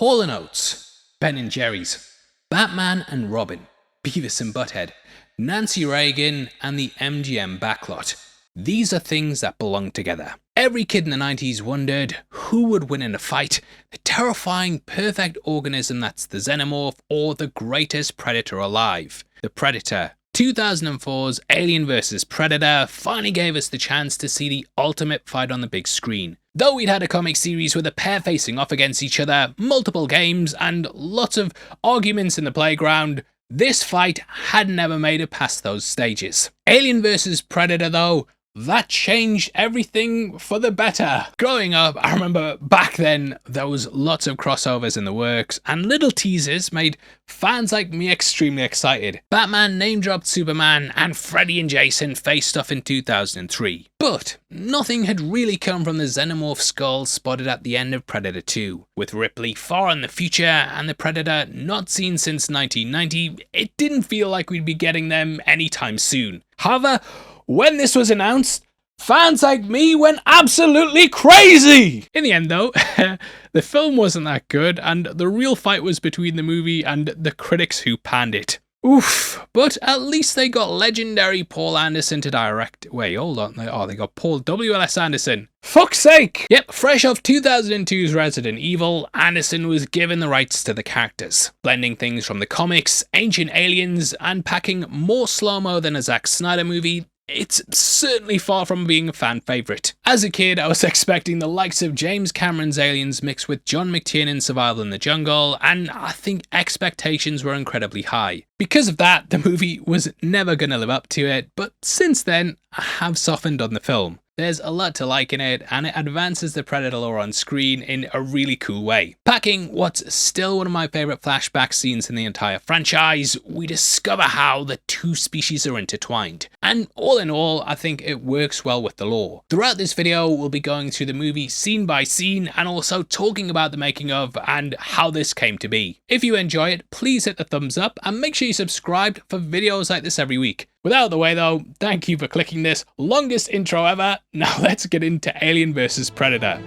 Hall & Oates, Ben and Jerry's, Batman and Robin, Beavis and Butthead, Nancy Reagan, and the MGM Backlot. These are things that belong together. Every kid in the 90s wondered who would win in a fight, the terrifying perfect organism that's the xenomorph or the greatest predator alive, the Predator. 2004's Alien vs Predator finally gave us the chance to see the ultimate fight on the big screen. Though we'd had a comic series with a pair facing off against each other, multiple games, and lots of arguments in the playground, this fight had never made it past those stages. Alien vs Predator though, that changed everything for the better. Growing up, I remember back then there was lots of crossovers in the works, and little teasers made fans like me extremely excited. Batman name-dropped Superman, and Freddy and Jason faced off in 2003. But nothing had really come from the xenomorph skull spotted at the end of Predator 2. With Ripley far in the future and the Predator not seen since 1990, it didn't feel like we'd be getting them anytime soon. However, when this was announced, fans like me went absolutely crazy! In the end though, the film wasn't that good, and the real fight was between the movie and the critics who panned it. Oof, but at least they got legendary Paul Anderson to direct. Wait, hold on. Oh, they got Paul W.L.S. Anderson. Fuck's sake! Yep, fresh off 2002's Resident Evil, Anderson was given the rights to the characters, blending things from the comics, ancient aliens, and packing more slow-mo than a Zack Snyder movie. It's certainly far from being a fan favourite. As a kid, I was expecting the likes of James Cameron's Aliens mixed with John McTiernan's Survival in the Jungle, and I think expectations were incredibly high. Because of that, the movie was never going to live up to it, but since then, I have softened on the film. There's a lot to like in it, and it advances the Predator lore on screen in a really cool way. Packing what's still one of my favourite flashback scenes in the entire franchise, we discover how the two species are intertwined. And all in all, I think it works well with the lore. Throughout this video, we'll be going through the movie scene by scene, and also talking about the making of and how this came to be. If you enjoy it, please hit the thumbs up, and make sure you subscribe for videos like this every week. Without the way though, thank you for clicking this longest intro ever. Now let's get into Alien vs Predator.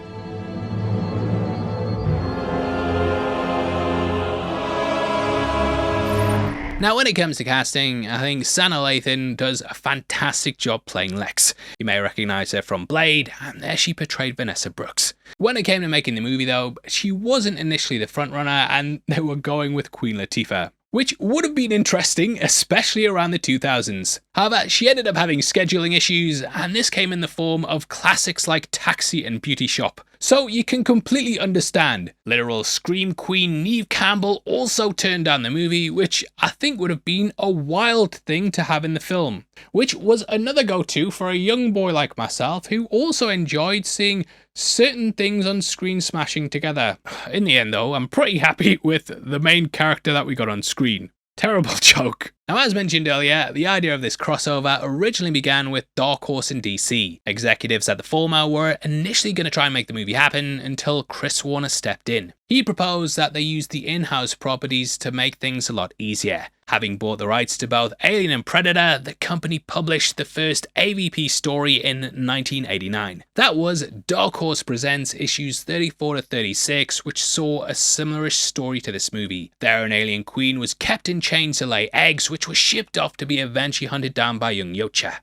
Now when it comes to casting, I think Sanaa Lathan does a fantastic job playing Lex. You may recognise her from Blade, and there she portrayed Vanessa Brooks. When it came to making the movie though, she wasn't initially the frontrunner, and they were going with Queen Latifah, which would have been interesting, especially around the 2000s. However, she ended up having scheduling issues, and this came in the form of classics like Taxi and Beauty Shop. So you can completely understand. Literal Scream Queen Neve Campbell also turned down the movie, which I think would have been a wild thing to have in the film. Which was another go-to for a young boy like myself who also enjoyed seeing certain things on screen smashing together. In the end though, I'm pretty happy with the main character that we got on screen. Terrible joke. Now, as mentioned earlier, the idea of this crossover originally began with Dark Horse and DC. Executives at the former were initially going to try and make the movie happen until Chris Warner stepped in. He proposed that they use the in-house properties to make things a lot easier. Having bought the rights to both Alien and Predator, the company published the first AVP story in 1989. That was Dark Horse Presents issues 34 to 36, which saw a similarish story to this movie. There, an alien queen was kept in chains to lay eggs, which was shipped off to be eventually hunted down by young Yucha.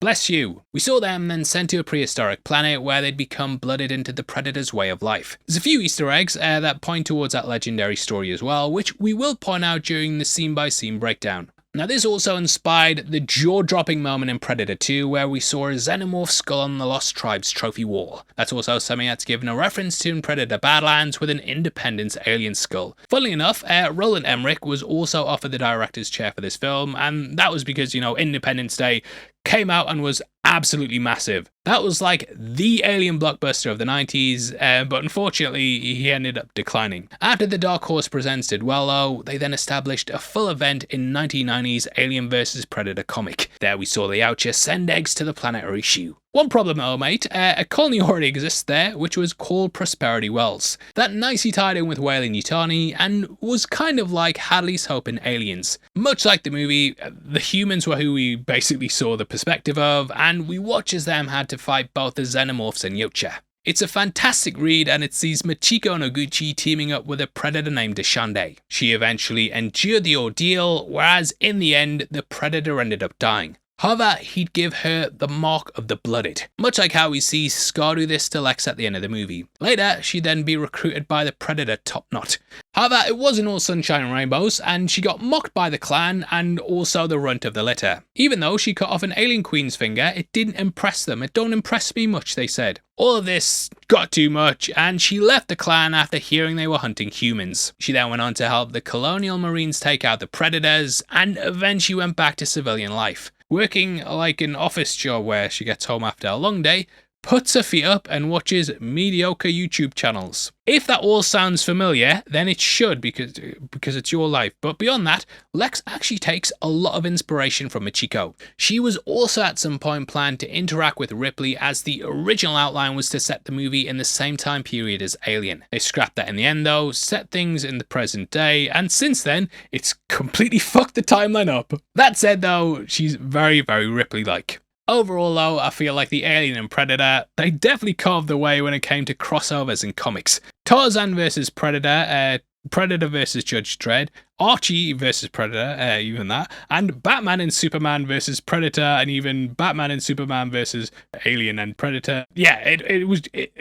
Bless you. We saw them then sent to a prehistoric planet where they'd become blooded into the Predator's way of life. There's a few Easter eggs that point towards that legendary story as well, which we will point out during the scene-by-scene breakdown. Now this also inspired the jaw-dropping moment in Predator 2 where we saw a xenomorph skull on the Lost Tribes trophy wall. That's also something that's given a reference to in Predator Badlands with an Independence alien skull. Funnily enough, Roland Emmerich was also offered the director's chair for this film, and that was because, you know, Independence Day came out and was absolutely massive. That was like the alien blockbuster of the 90s, but unfortunately he ended up declining. After the Dark Horse Presents did well though, they then established a full event in 1990's Alien vs Predator comic. There we saw the Oucher send eggs to the planet Orishu. One problem though, mate, a colony already exists there, which was called Prosperity Wells. That nicely tied in with Weyland-Yutani and was kind of like Hadley's Hope in Aliens. Much like the movie, the humans were who we basically saw the perspective of, and we watch as them had to fight both the xenomorphs and Yucha. It's a fantastic read, and it sees Machiko Noguchi teaming up with a predator named Deshande. She eventually endured the ordeal, whereas in the end, the predator ended up dying. However, he'd give her the mark of the blooded, much like how we see Scar do this to Lex at the end of the movie. Later, she'd then be recruited by the Predator Top Knot. However, it wasn't all sunshine and rainbows, and she got mocked by the clan and also the runt of the litter. Even though she cut off an alien queen's finger, it didn't impress them. "It don't impress me much," they said. All of this got too much, and she left the clan after hearing they were hunting humans. She then went on to help the colonial marines take out the predators, and eventually went back to civilian life, working like an office job where she gets home after a long day, puts her feet up and watches mediocre YouTube channels. If that all sounds familiar, then it should, because it's your life. But beyond that, Lex actually takes a lot of inspiration from Machiko. She was also at some point planned to interact with Ripley, as the original outline was to set the movie in the same time period as Alien. They scrapped that in the end though, set things in the present day, and since then, it's completely fucked the timeline up. That said though, she's very, very Ripley-like. Overall though, I feel like the Alien and Predator, they definitely carved the way when it came to crossovers in comics. Tarzan vs Predator, Predator vs Judge Dredd, Archie vs Predator, even that, and Batman and Superman vs Predator, and even Batman and Superman vs Alien and Predator. Yeah,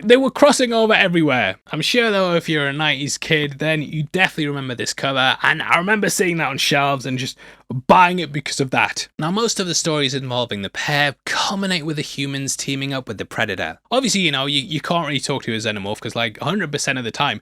they were crossing over everywhere. I'm sure though, if you're a 90s kid, then you definitely remember this cover, and I remember seeing that on shelves and just buying it because of that. Now, most of the stories involving the pair culminate with the humans teaming up with the Predator. Obviously, you can't really talk to a xenomorph because like 100% of the time,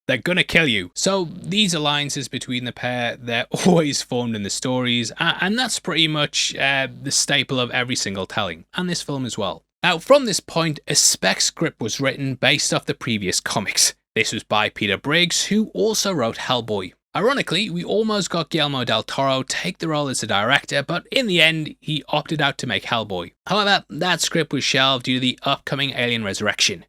they're gonna kill you. So these alliances between the pair, they're always formed in the stories, and that's pretty much the staple of every single telling, and this film as well. Now, from this point, a spec script was written based off the previous comics. This was by Peter Briggs, who also wrote Hellboy. Ironically, we almost got Guillermo del Toro take the role as a director, but in the end, he opted out to make Hellboy. However, that script was shelved due to the upcoming Alien Resurrection.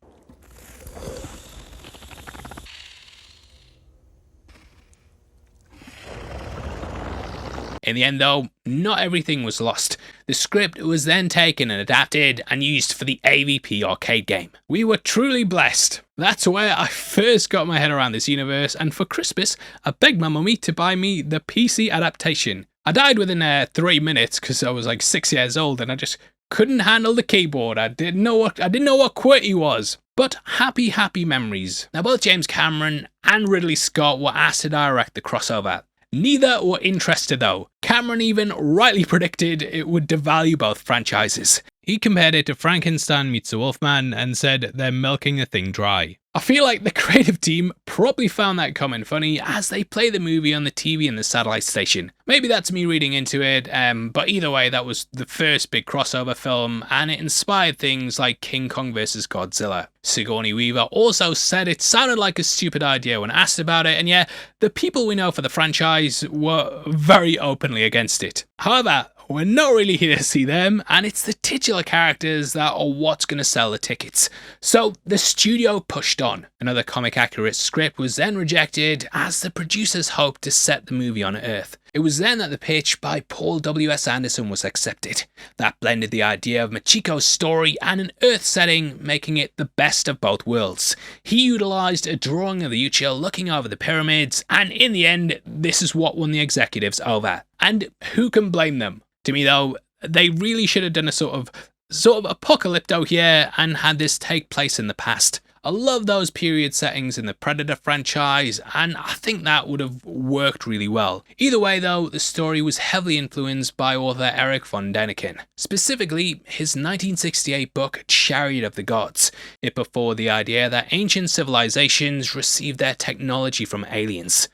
In the end though, not everything was lost. The script was then taken and adapted and used for the AVP arcade game. We were truly blessed. That's where I first got my head around this universe, and for Christmas, I begged my mummy to buy me the PC adaptation. I died within 3 minutes because I was like 6 years old and I just couldn't handle the keyboard. I didn't know what QWERTY was. But happy memories. Now, both James Cameron and Ridley Scott were asked to direct the crossover. Neither were interested though. Cameron even rightly predicted it would devalue both franchises. He compared it to Frankenstein meets the Wolfman and said they're milking the thing dry. I feel like the creative team probably found that comment funny as they play the movie on the TV in the satellite station. Maybe that's me reading into it, but either way, that was the first big crossover film, and it inspired things like King Kong vs Godzilla. Sigourney Weaver also said it sounded like a stupid idea when asked about it, and yeah, the people we know for the franchise were very openly against it. However, we're not really here to see them, and it's the titular characters that are what's going to sell the tickets. So the studio pushed on. Another comic-accurate script was then rejected as the producers hoped to set the movie on Earth. It was then that the pitch by Paul W.S. Anderson was accepted. That blended the idea of Machiko's story and an Earth setting, making it the best of both worlds. He utilised a drawing of the Uchiha looking over the pyramids, and in the end, this is what won the executives over. And who can blame them? To me though, they really should have done a sort of apocalypto here and had this take place in the past. I love those period settings in the Predator franchise, and I think that would have worked really well. Either way though, the story was heavily influenced by author Erich von Däniken, specifically his 1968 book Chariot of the Gods. It put forward the idea that ancient civilizations received their technology from aliens.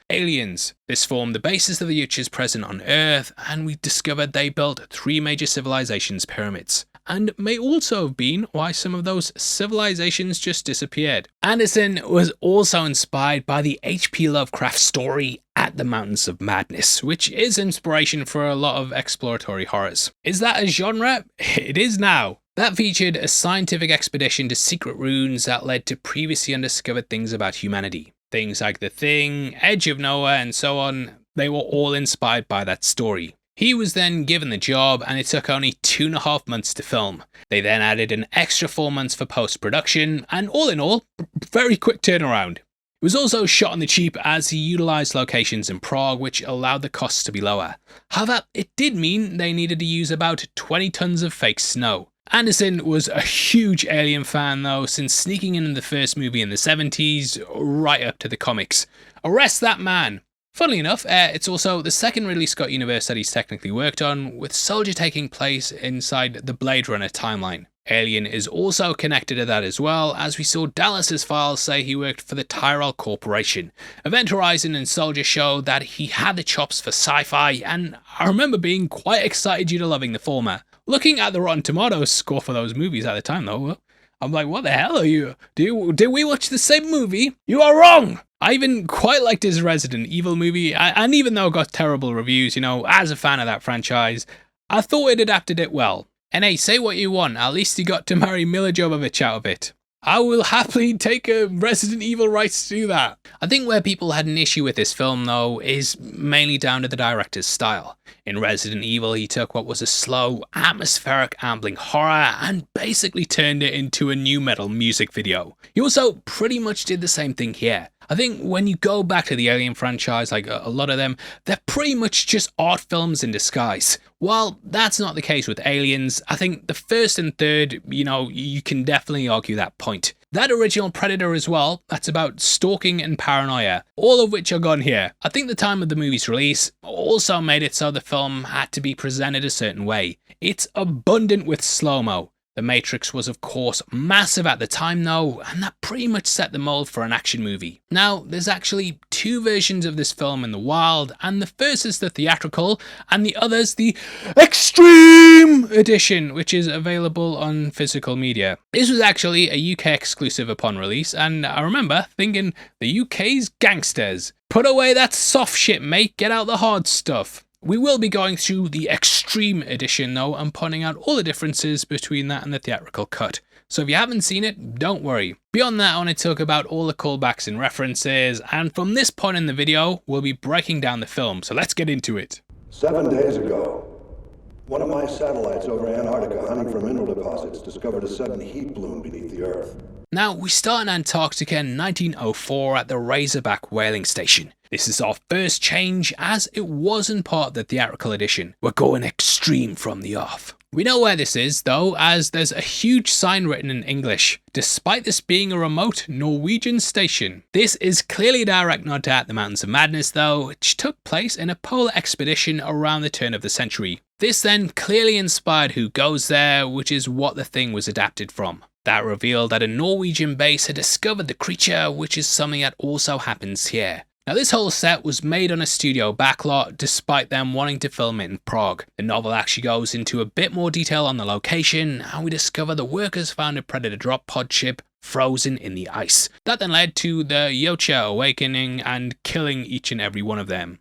This formed the basis of the Uchis present on Earth, and we discovered they built 3 major civilizations' pyramids, and may also have been why some of those civilizations just disappeared. Anderson was also inspired by the H.P. Lovecraft story At the Mountains of Madness, which is inspiration for a lot of exploratory horrors. Is that a genre? It is now. That featured a scientific expedition to secret ruins that led to previously undiscovered things about humanity. Things like The Thing, Edge of Noah, and so on, they were all inspired by that story. He was then given the job and it took only 2.5 months to film. They then added an extra 4 months for post-production, and all in all, very quick turnaround. It was also shot on the cheap as he utilised locations in Prague, which allowed the costs to be lower. However, it did mean they needed to use about 20 tons of fake snow. Anderson was a huge Alien fan though, since sneaking in the first movie in the 70s right up to the comics. Arrest that man! Funnily enough, it's also the second Ridley Scott universe that he's technically worked on, with Soldier taking place inside the Blade Runner timeline. Alien is also connected to that as well, as we saw Dallas's files say he worked for the Tyrell Corporation. Event Horizon and Soldier showed that he had the chops for sci-fi, and I remember being quite excited due to loving the former. Looking at the Rotten Tomatoes score for those movies at the time though, I'm like, what the hell are you? Did we watch the same movie? You are wrong! I even quite liked his Resident Evil movie, and even though it got terrible reviews, as a fan of that franchise, I thought it adapted it well. And hey, say what you want, at least he got to marry Mila Jovovich out of it. I will happily take a Resident Evil rights to do that. I think where people had an issue with this film though is mainly down to the director's style. In Resident Evil, he took what was a slow, atmospheric, ambling horror and basically turned it into a nu metal music video. He also pretty much did the same thing here. I think when you go back to the Alien franchise, like a lot of them, they're pretty much just art films in disguise. While that's not the case with Aliens, I think the first and third, you can definitely argue that point. That original Predator as well, that's about stalking and paranoia, all of which are gone here. I think the time of the movie's release also made it so the film had to be presented a certain way. It's abundant with slow-mo. The Matrix was of course massive at the time though, and that pretty much set the mold for an action movie. Now, there's actually two versions of this film in the wild, and the first is the theatrical, and the other's the Extreme Edition, which is available on physical media. This was actually a UK exclusive upon release, and I remember thinking, the UK's gangsters. Put away that soft shit, mate, get out the hard stuff. We will be going through the Extreme Edition though and pointing out all the differences between that and the theatrical cut. So if you haven't seen it, don't worry. Beyond that, I want to talk about all the callbacks and references, and from this point in the video, we'll be breaking down the film, so let's get into it. 7 days ago, one of my satellites over Antarctica hunting for mineral deposits discovered a sudden heat bloom beneath the Earth. Now, we start in Antarctica in 1904 at the Razorback whaling station. This is our first change as it wasn't part of the theatrical edition. We're going extreme from the off. We know where this is though, as there's a huge sign written in English, despite this being a remote Norwegian station. This is clearly a direct nod to At the Mountains of Madness though, which took place in a polar expedition around the turn of the century. This then clearly inspired Who Goes There, which is what the thing was adapted from. That revealed that a Norwegian base had discovered the creature, which is something that also happens here. Now this whole set was made on a studio backlot despite them wanting to film it in Prague. The novel actually goes into a bit more detail on the location, and we discover the workers found a Predator drop pod ship frozen in the ice. That then led to the Yocha awakening and killing each and every one of them.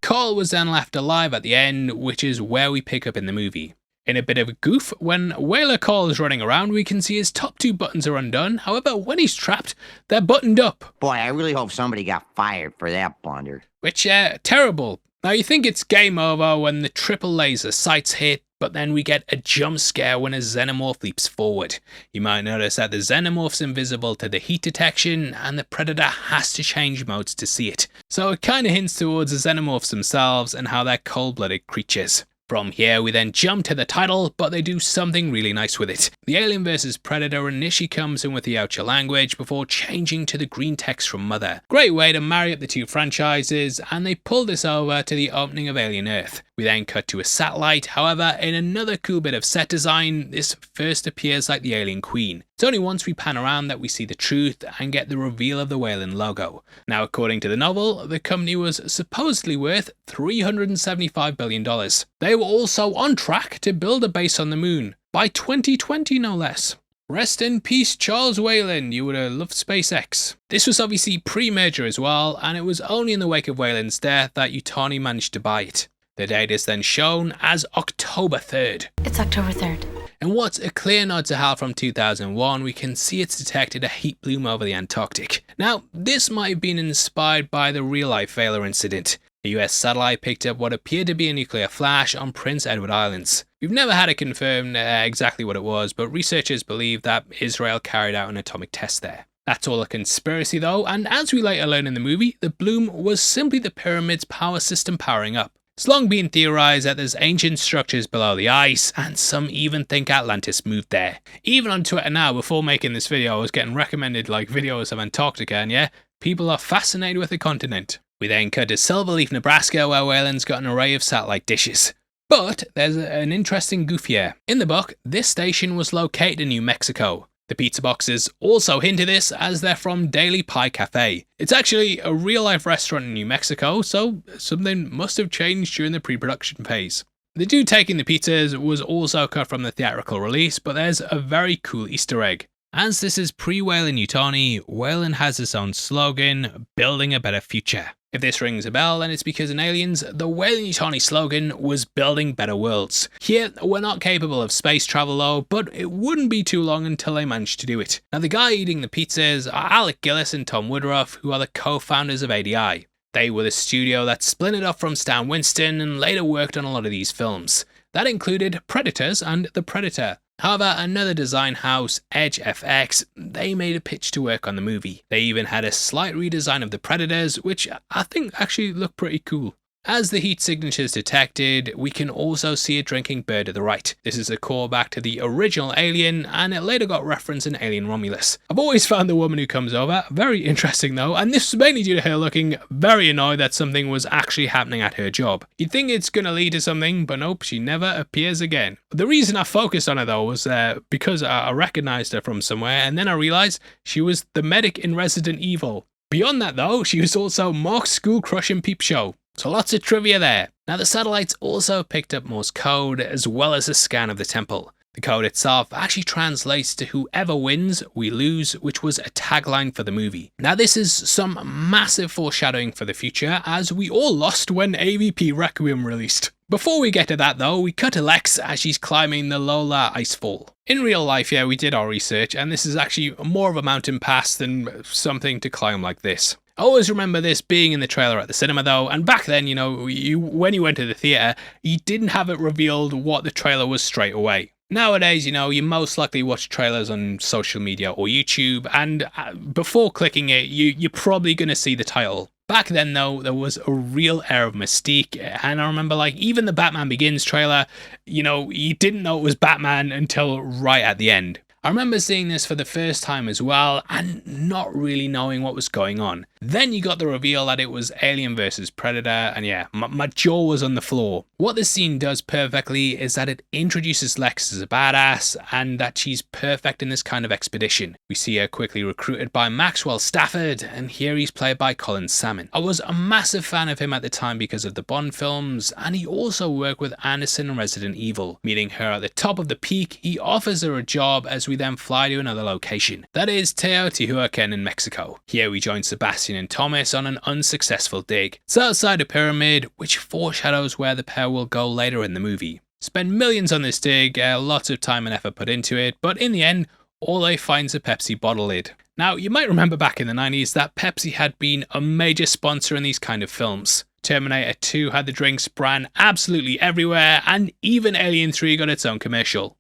Carl was then left alive at the end, which is where we pick up in the movie. In a bit of a goof, when Whaler Carl is running around, we can see his top two buttons are undone. However, when he's trapped, they're buttoned up. Boy, I really hope somebody got fired for that blunder. Which, terrible. Now you think it's game over when the triple laser sights hit, but then we get a jump scare when a xenomorph leaps forward. You might notice that the xenomorph's invisible to the heat detection, and the Predator has to change modes to see it. So it kinda hints towards the xenomorphs themselves and how they're cold-blooded creatures. From here we then jump to the title, but they do something really nice with it. The Alien vs Predator initially comes in with the Ouija language before changing to the green text from Mother. Great way to marry up the two franchises, and they pull this over to the opening of Alien Earth. We then cut to a satellite, however in another cool bit of set design, this first appears like the Alien Queen. It's only once we pan around that we see the truth and get the reveal of the Whaling logo. Now according to the novel, the company was supposedly worth $375 billion. They were also on track to build a base on the moon, by 2020 no less. Rest in peace Charles Whalen, you would have loved SpaceX. This was obviously pre-merger as well, and it was only in the wake of Whalen's death that Yutani managed to buy it. The date is then shown as October 3rd. It's October 3rd. And what's a clear nod to HAL from 2001, we can see it's detected a heat bloom over the Antarctic. Now, this might have been inspired by the real-life Vela incident. A US satellite picked up what appeared to be a nuclear flash on Prince Edward Islands. We've never had it confirmed exactly what it was, but researchers believe that Israel carried out an atomic test there. That's all a conspiracy though, and as we later learn in the movie, the bloom was simply the pyramid's power system powering up. It's long been theorized that there's ancient structures below the ice, and some even think Atlantis moved there. Even on Twitter now, before making this video, I was getting recommended videos of Antarctica, and yeah, people are fascinated with the continent. We then cut to Silverleaf, Nebraska, where Whalen's got an array of satellite dishes. But there's an interesting goof here. In the book, this station was located in New Mexico. The pizza boxes also hint at this, as they're from Daily Pie Cafe. It's actually a real-life restaurant in New Mexico, so something must have changed during the pre-production phase. The dude taking the pizzas was also cut from the theatrical release, but there's a very cool Easter egg. As this is pre-Whalen-Yutani, Whalen has its own slogan, "Building a Better Future." If this rings a bell, then it's because in Aliens, the Whalen-Yutani slogan was "Building Better Worlds." Here, we're not capable of space travel though, but it wouldn't be too long until they managed to do it. Now the guy eating the pizzas are Alec Gillis and Tom Woodruff, who are the co-founders of ADI. They were the studio that splintered off from Stan Winston and later worked on a lot of these films. That included Predators and The Predator. However, another design house, Edge FX, they made a pitch to work on the movie. They even had a slight redesign of the Predators, which I think actually looked pretty cool. As the heat signature is detected, we can also see a drinking bird to the right. This is a callback to the original Alien, and it later got referenced in Alien Romulus. I've always found the woman who comes over very interesting though, and this is mainly due to her looking very annoyed that something was actually happening at her job. You'd think it's gonna lead to something, but nope, she never appears again. The reason I focused on her though was because I recognized her from somewhere, and then I realized she was the medic in Resident Evil. Beyond that though, she was also Mark's school crush in Peep Show. So lots of trivia there. Now the satellites also picked up Morse code as well as a scan of the temple. The code itself actually translates to "whoever wins, we lose," which was a tagline for the movie. Now this is some massive foreshadowing for the future, as we all lost when AVP Requiem released. Before we get to that though, we cut to Lex as she's climbing the Lola Icefall. In real life, yeah, we did our research, and this is actually more of a mountain pass than something to climb like this. I always remember this being in the trailer at the cinema though, and back then, when you went to the theatre, you didn't have it revealed what the trailer was straight away. Nowadays, you most likely watch trailers on social media or YouTube, and before clicking it, you're probably going to see the title. Back then though, there was a real air of mystique, and I remember even the Batman Begins trailer, you didn't know it was Batman until right at the end. I remember seeing this for the first time as well, and not really knowing what was going on. Then you got the reveal that it was Alien vs Predator, and yeah, my jaw was on the floor. What this scene does perfectly is that it introduces Lex as a badass, and that she's perfect in this kind of expedition. We see her quickly recruited by Maxwell Stafford, and here he's played by Colin Salmon. I was a massive fan of him at the time because of the Bond films, and he also worked with Anderson in Resident Evil. Meeting her at the top of the peak, he offers her a job as we then fly to another location. That is Teotihuacan in Mexico. Here we join Sebastian and Thomas on an unsuccessful dig. It's outside a pyramid, which foreshadows where the pair will go later in the movie. Spend millions on this dig, lots of time and effort put into it, but in the end, all they find is a Pepsi bottle lid. Now, you might remember back in the 90s that Pepsi had been a major sponsor in these kind of films. Terminator 2 had the drinks brand absolutely everywhere, and even Alien 3 got its own commercial.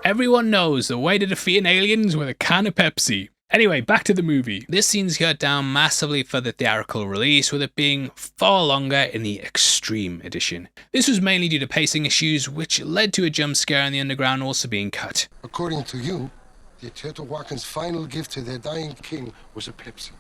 Everyone knows the way to defeat an alien is with a can of Pepsi. Anyway, back to the movie. This scene's cut down massively for the theatrical release, with it being far longer in the Extreme edition. This was mainly due to pacing issues, which led to a jump scare in the underground also being cut. According to you, the Teotihuacan's final gift to their dying king was a Pepsi.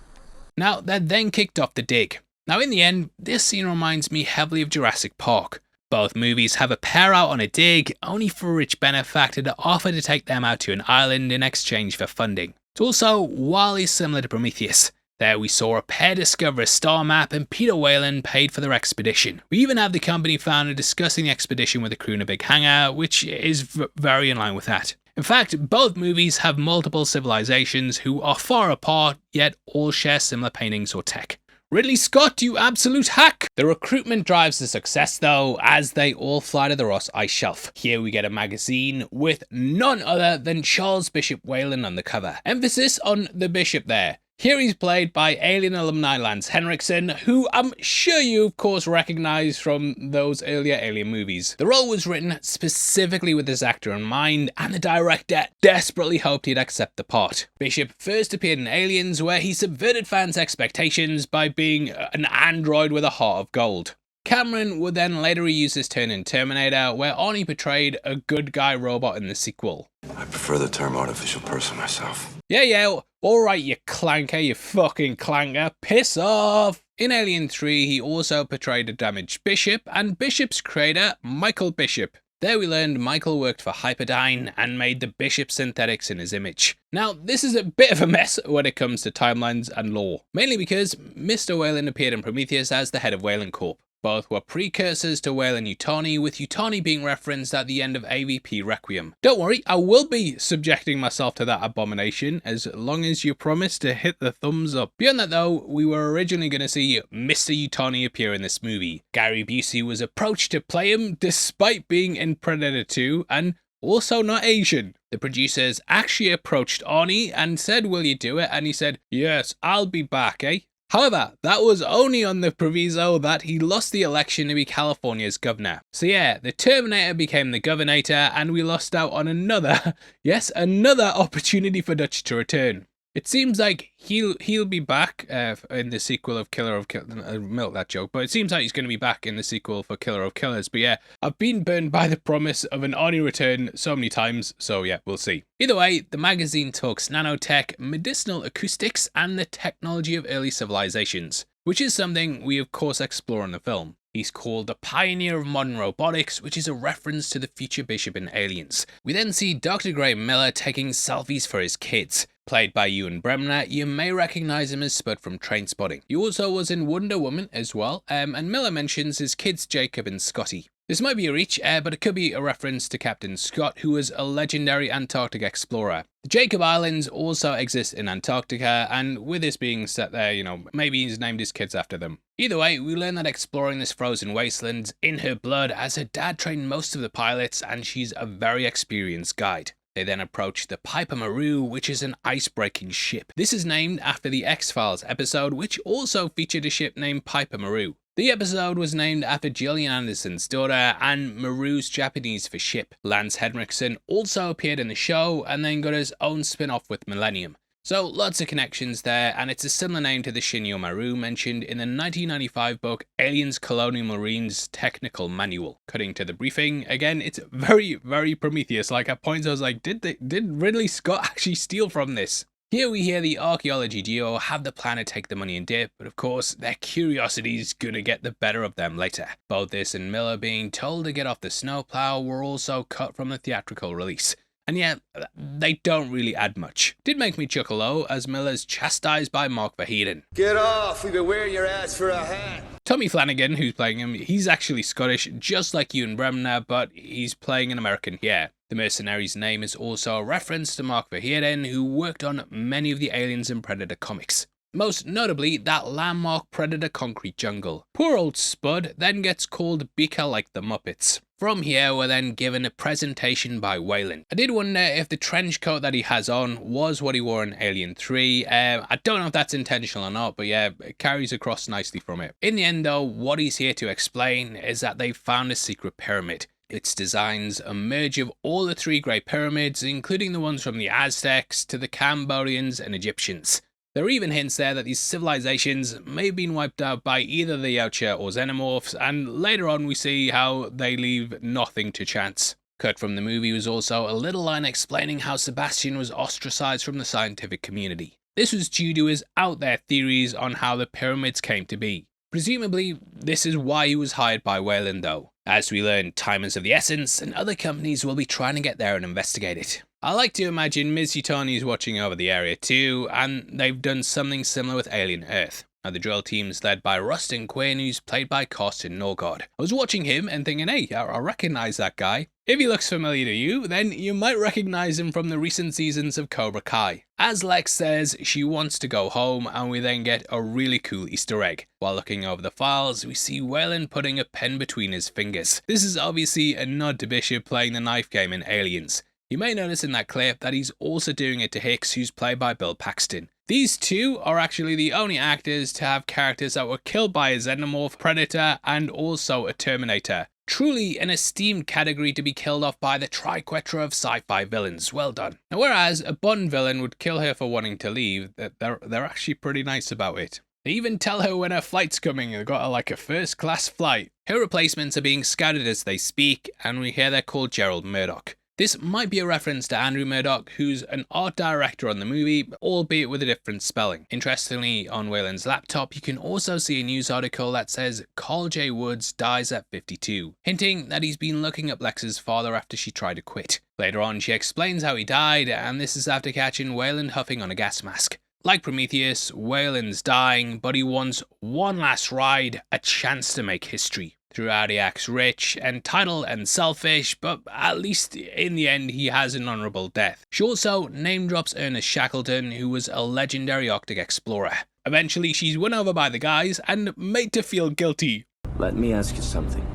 Now, that then kicked off the dig. Now, in the end, this scene reminds me heavily of Jurassic Park. Both movies have a pair out on a dig, only for a rich benefactor to offer to take them out to an island in exchange for funding. It's also wildly similar to Prometheus. There we saw a pair discover a star map, and Peter Whalen paid for their expedition. We even have the company founder discussing the expedition with the crew in a big hangar, which is very in line with that. In fact, both movies have multiple civilizations who are far apart, yet all share similar paintings or tech. Ridley Scott, you absolute hack! The recruitment drives the success though, as they all fly to the Ross Ice Shelf. Here we get a magazine with none other than Charles Bishop Whalen on the cover. Emphasis on the Bishop there. Here he's played by Alien alumni Lance Henriksen, who I'm sure you of course recognise from those earlier Alien movies. The role was written specifically with this actor in mind, and the director desperately hoped he'd accept the part. Bishop first appeared in Aliens, where he subverted fans' expectations by being an android with a heart of gold. Cameron would then later reuse this turn in Terminator, where Arnie portrayed a good guy robot in the sequel. I prefer the term artificial person myself. Yeah, alright you clanker, you fucking clanker, piss off! In Alien 3, he also portrayed a damaged Bishop, and Bishop's creator, Michael Bishop. There we learned Michael worked for Hyperdyne and made the Bishop synthetics in his image. Now, this is a bit of a mess when it comes to timelines and lore, mainly because Mr. Whalen appeared in Prometheus as the head of Whalen Corp. Both were precursors to Weyland-Yutani, with Yutani being referenced at the end of AVP Requiem. Don't worry, I will be subjecting myself to that abomination, as long as you promise to hit the thumbs up. Beyond that though, we were originally going to see Mr. Yutani appear in this movie. Gary Busey was approached to play him despite being in Predator 2, and also not Asian. The producers actually approached Arnie and said, "Will you do it?" And he said, "Yes, I'll be back, eh?" However, that was only on the proviso that he lost the election to be California's governor. So yeah, the Terminator became the Governator, and we lost out on another, yes, another opportunity for Dutch to return. It seems like he'll be back in the sequel of Killer of Killers. Milk that joke, but it seems like he's going to be back in the sequel for Killer of Killers. But yeah, I've been burned by the promise of an Arnie return so many times, so yeah, we'll see. Either way, the magazine talks nanotech, medicinal acoustics, and the technology of early civilizations, which is something we of course explore in the film. He's called the pioneer of modern robotics, which is a reference to the future Bishop in Aliens. We then see Dr. Gray Miller taking selfies for his kids. Played by Ewan Bremner, you may recognise him as Spud from Trainspotting. He also was in Wonder Woman as well, and Miller mentions his kids Jacob and Scotty. This might be a reach, but it could be a reference to Captain Scott, who was a legendary Antarctic explorer. The Jacob Islands also exist in Antarctica, and with this being set there, you know, maybe he's named his kids after them. Either way, we learn that exploring this frozen wasteland in her blood, as her dad trained most of the pilots, and she's a very experienced guide. They then approach the Piper Maru, which is an ice-breaking ship. This is named after the X-Files episode, which also featured a ship named Piper Maru. The episode was named after Gillian Anderson's daughter, and Maru's Japanese for ship. Lance Henriksen also appeared in the show, and then got his own spin-off with Millennium. So lots of connections there, and it's a similar name to the Shinyo Maru mentioned in the 1995 book Aliens Colonial Marines Technical Manual. Cutting to the briefing, again, it's very, very Prometheus. Like at points I was like, did Ridley Scott actually steal from this? Here we hear the archaeology duo have the plan to take the money and dip, but of course their curiosity's gonna get the better of them later. Both this and Miller being told to get off the snowplow were also cut from the theatrical release. And yet, they don't really add much. Did make me chuckle though, as Miller's chastised by Mark Verheiden. Get off, we've been wearing your ass for a hat. Tommy Flanagan, who's playing him, he's actually Scottish, just like Ewan Bremner, but he's playing an American here. The mercenary's name is also a reference to Mark Verheiden, who worked on many of the Aliens and Predator comics. Most notably, that landmark Predator concrete jungle. Poor old Spud then gets called Beaker like the Muppets. From here, we're then given a presentation by Weyland. I did wonder if the trench coat that he has on was what he wore in Alien 3. I don't know if that's intentional or not, but yeah, it carries across nicely from it. In the end though, what he's here to explain is that they found a secret pyramid. Its designs a merge of all the three Great Pyramids, including the ones from the Aztecs to the Cambodians and Egyptians. There are even hints there that these civilizations may have been wiped out by either the Yautja or Xenomorphs, and later on we see how they leave nothing to chance. Cut from the movie was also a little line explaining how Sebastian was ostracized from the scientific community. This was due to his out there theories on how the pyramids came to be. Presumably, this is why he was hired by Weyland though. As we learn, time is of the essence, and other companies will be trying to get there and investigate it. I like to imagine Ms. Yutani is watching over the area too, and they've done something similar with Alien Earth. Now the drill team's led by Rustin Quinn, who's played by Carsten Norgard. I was watching him and thinking, hey, I recognise that guy. If he looks familiar to you, then you might recognise him from the recent seasons of Cobra Kai. As Lex says, she wants to go home, and we then get a really cool Easter egg. While looking over the files, we see Wayland putting a pen between his fingers. This is obviously a nod to Bishop playing the knife game in Aliens. You may notice in that clip that he's also doing it to Hicks, who's played by Bill Paxton. These two are actually the only actors to have characters that were killed by a xenomorph, predator, and also a Terminator. Truly an esteemed category to be killed off by the triquetra of sci-fi villains. Well done. Now, whereas a Bond villain would kill her for wanting to leave, they're actually pretty nice about it. They even tell her when her flight's coming. They've got her like a first-class flight. Her replacements are being scouted as they speak, and we hear they're called Gerald Murdoch. This might be a reference to Andrew Murdoch, who's an art director on the movie, albeit with a different spelling. Interestingly, on Wayland's laptop, you can also see a news article that says Carl J. Woods dies at 52, hinting that he's been looking up Lex's father after she tried to quit. Later on, she explains how he died, and this is after catching Wayland huffing on a gas mask. Like Prometheus, Wayland's dying, but he wants one last ride, a chance to make history. Throughout he acts rich, entitled and selfish, but at least in the end he has an honourable death. She also name drops Ernest Shackleton, who was a legendary Arctic explorer. Eventually she's won over by the guys and made to feel guilty. Let me ask you something.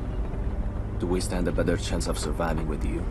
Do we stand a better chance of surviving with you,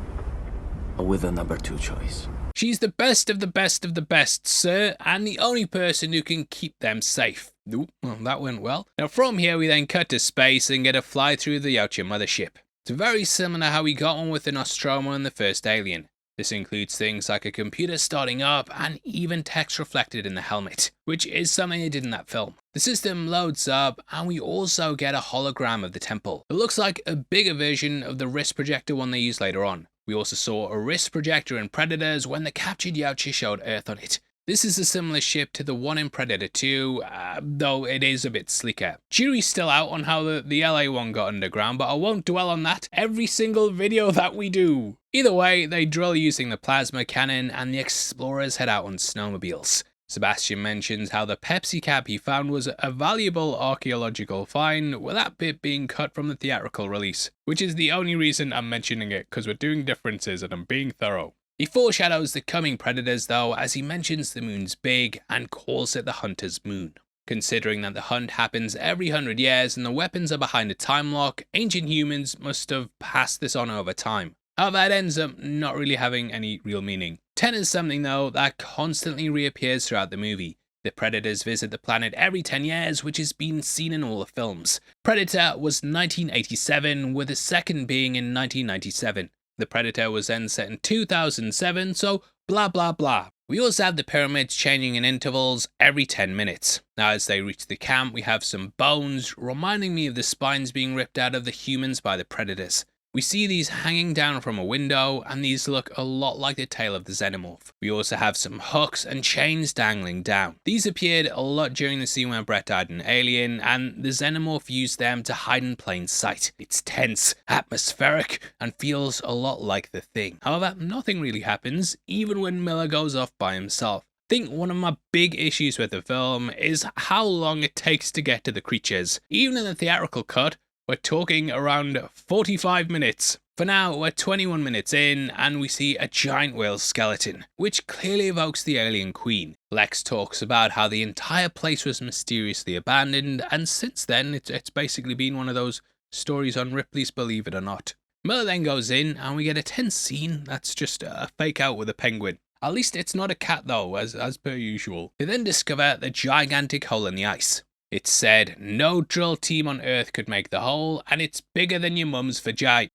or with the number 2 choice? She's the best of the best of the best, sir, and the only person who can keep them safe. Ooh, well, that went well. Now from here we then cut to space and get a fly through the Yautja mothership. It's very similar to how we got on with the Nostromo in the first Alien. This includes things like a computer starting up and even text reflected in the helmet, which is something they did in that film. The system loads up and we also get a hologram of the temple. It looks like a bigger version of the wrist projector one they used later on. We also saw a wrist projector in Predators when the captured Yautja showed Earth on it. This is a similar ship to the one in Predator 2, though it is a bit sleeker. Jury's still out on how the LA one got underground, but I won't dwell on that every single video that we do. Either way, they drill using the plasma cannon and the explorers head out on snowmobiles. Sebastian mentions how the Pepsi cap he found was a valuable archaeological find, with that bit being cut from the theatrical release, which is the only reason I'm mentioning it, because we're doing differences and I'm being thorough. He foreshadows the coming Predators though, as he mentions the moon's big and calls it the Hunter's Moon. Considering that the hunt happens every 100 years and the weapons are behind a time lock, ancient humans must have passed this on over time. However, it ends up not really having any real meaning. 10 is something though that constantly reappears throughout the movie. The Predators visit the planet every 10 years, which has been seen in all the films. Predator was 1987, with the second being in 1997. The Predator was then set in 2007, so blah blah blah. We also have the pyramids changing in intervals every 10 minutes. Now as they reach the camp, we have some bones, reminding me of the spines being ripped out of the humans by the Predators. We see these hanging down from a window, and these look a lot like the tail of the xenomorph. We also have some hooks and chains dangling down. These appeared a lot during the scene where Brett died in Alien, and the xenomorph used them to hide in plain sight. It's tense, atmospheric, and feels a lot like the Thing. However, nothing really happens, even when Miller goes off by himself. I think one of my big issues with the film is how long it takes to get to the creatures. Even in the theatrical cut, we're talking around 45 minutes. For now, we're 21 minutes in, and we see a giant whale skeleton, which clearly evokes the alien queen. Lex talks about how the entire place was mysteriously abandoned, and since then, it's basically been one of those stories on Ripley's Believe It or Not. Miller then goes in, and we get a tense scene that's just a fake out with a penguin. At least it's not a cat though, as per usual. They then discover the gigantic hole in the ice. It's said no drill team on Earth could make the hole, and it's bigger than your mum's vagina.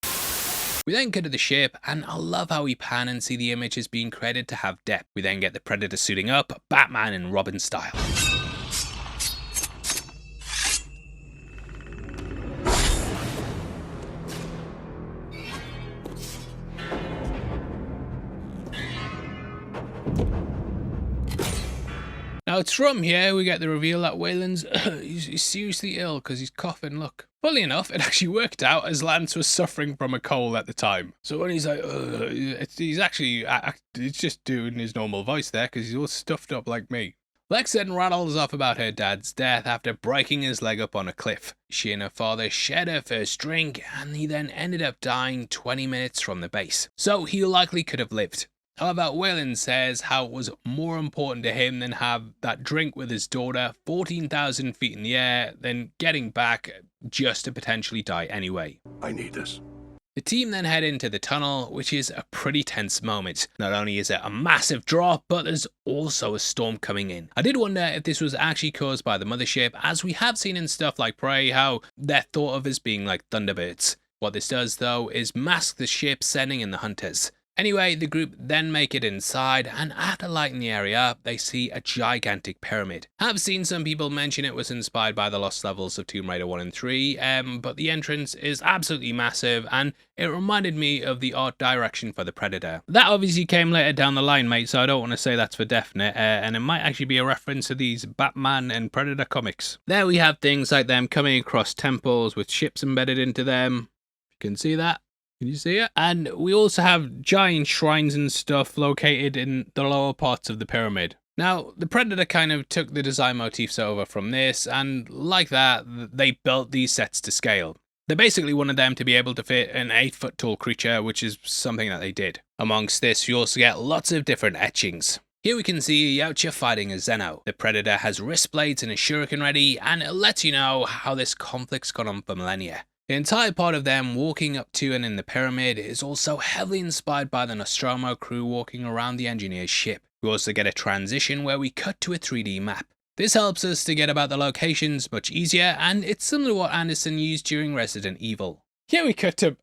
We then go to the ship, and I love how we pan and see the images being created to have depth. We then get the Predator suiting up, Batman and Robin style. Now it's from here we get the reveal that Wayland's he's seriously ill because he's coughing, look. Funnily enough, it actually worked out as Lance was suffering from a cold at the time. So when he's like, he's actually he's just doing his normal voice there because he's all stuffed up like me. Lex then rattles off about her dad's death after breaking his leg up on a cliff. She and her father shared her first drink, and he then ended up dying 20 minutes from the base. So he likely could have lived. However, Whalen says how it was more important to him than have that drink with his daughter 14,000 feet in the air than getting back just to potentially die anyway. I need this. The team then head into the tunnel, which is a pretty tense moment. Not only is it a massive drop, but there's also a storm coming in. I did wonder if this was actually caused by the mothership, as we have seen in stuff like Prey how they're thought of as being like Thunderbirds. What this does though is mask the ship sending in the hunters. Anyway, the group then make it inside, and after lighting the area up, they see a gigantic pyramid. I've seen some people mention it was inspired by the lost levels of Tomb Raider 1 and 3, but the entrance is absolutely massive, and it reminded me of the art direction for the Predator. That obviously came later down the line, mate, so I don't want to say that's for definite, and it might actually be a reference to these Batman and Predator comics. There we have things like them coming across temples with ships embedded into them. You can see that. Can you see it? And we also have giant shrines and stuff located in the lower parts of the pyramid. Now, the Predator kind of took the design motifs over from this, and like that, they built these sets to scale. They basically wanted them to be able to fit an 8-foot tall creature, which is something that they did. Amongst this, you also get lots of different etchings. Here we can see Yautja fighting a Zeno. The Predator has wrist blades and a shuriken ready, and it lets you know how this conflict's gone on for millennia. The entire part of them walking up to and in the pyramid is also heavily inspired by the Nostromo crew walking around the engineer's ship. We also get a transition where we cut to a 3D map. This helps us to get about the locations much easier, and it's similar to what Anderson used during Resident Evil. Here we cut to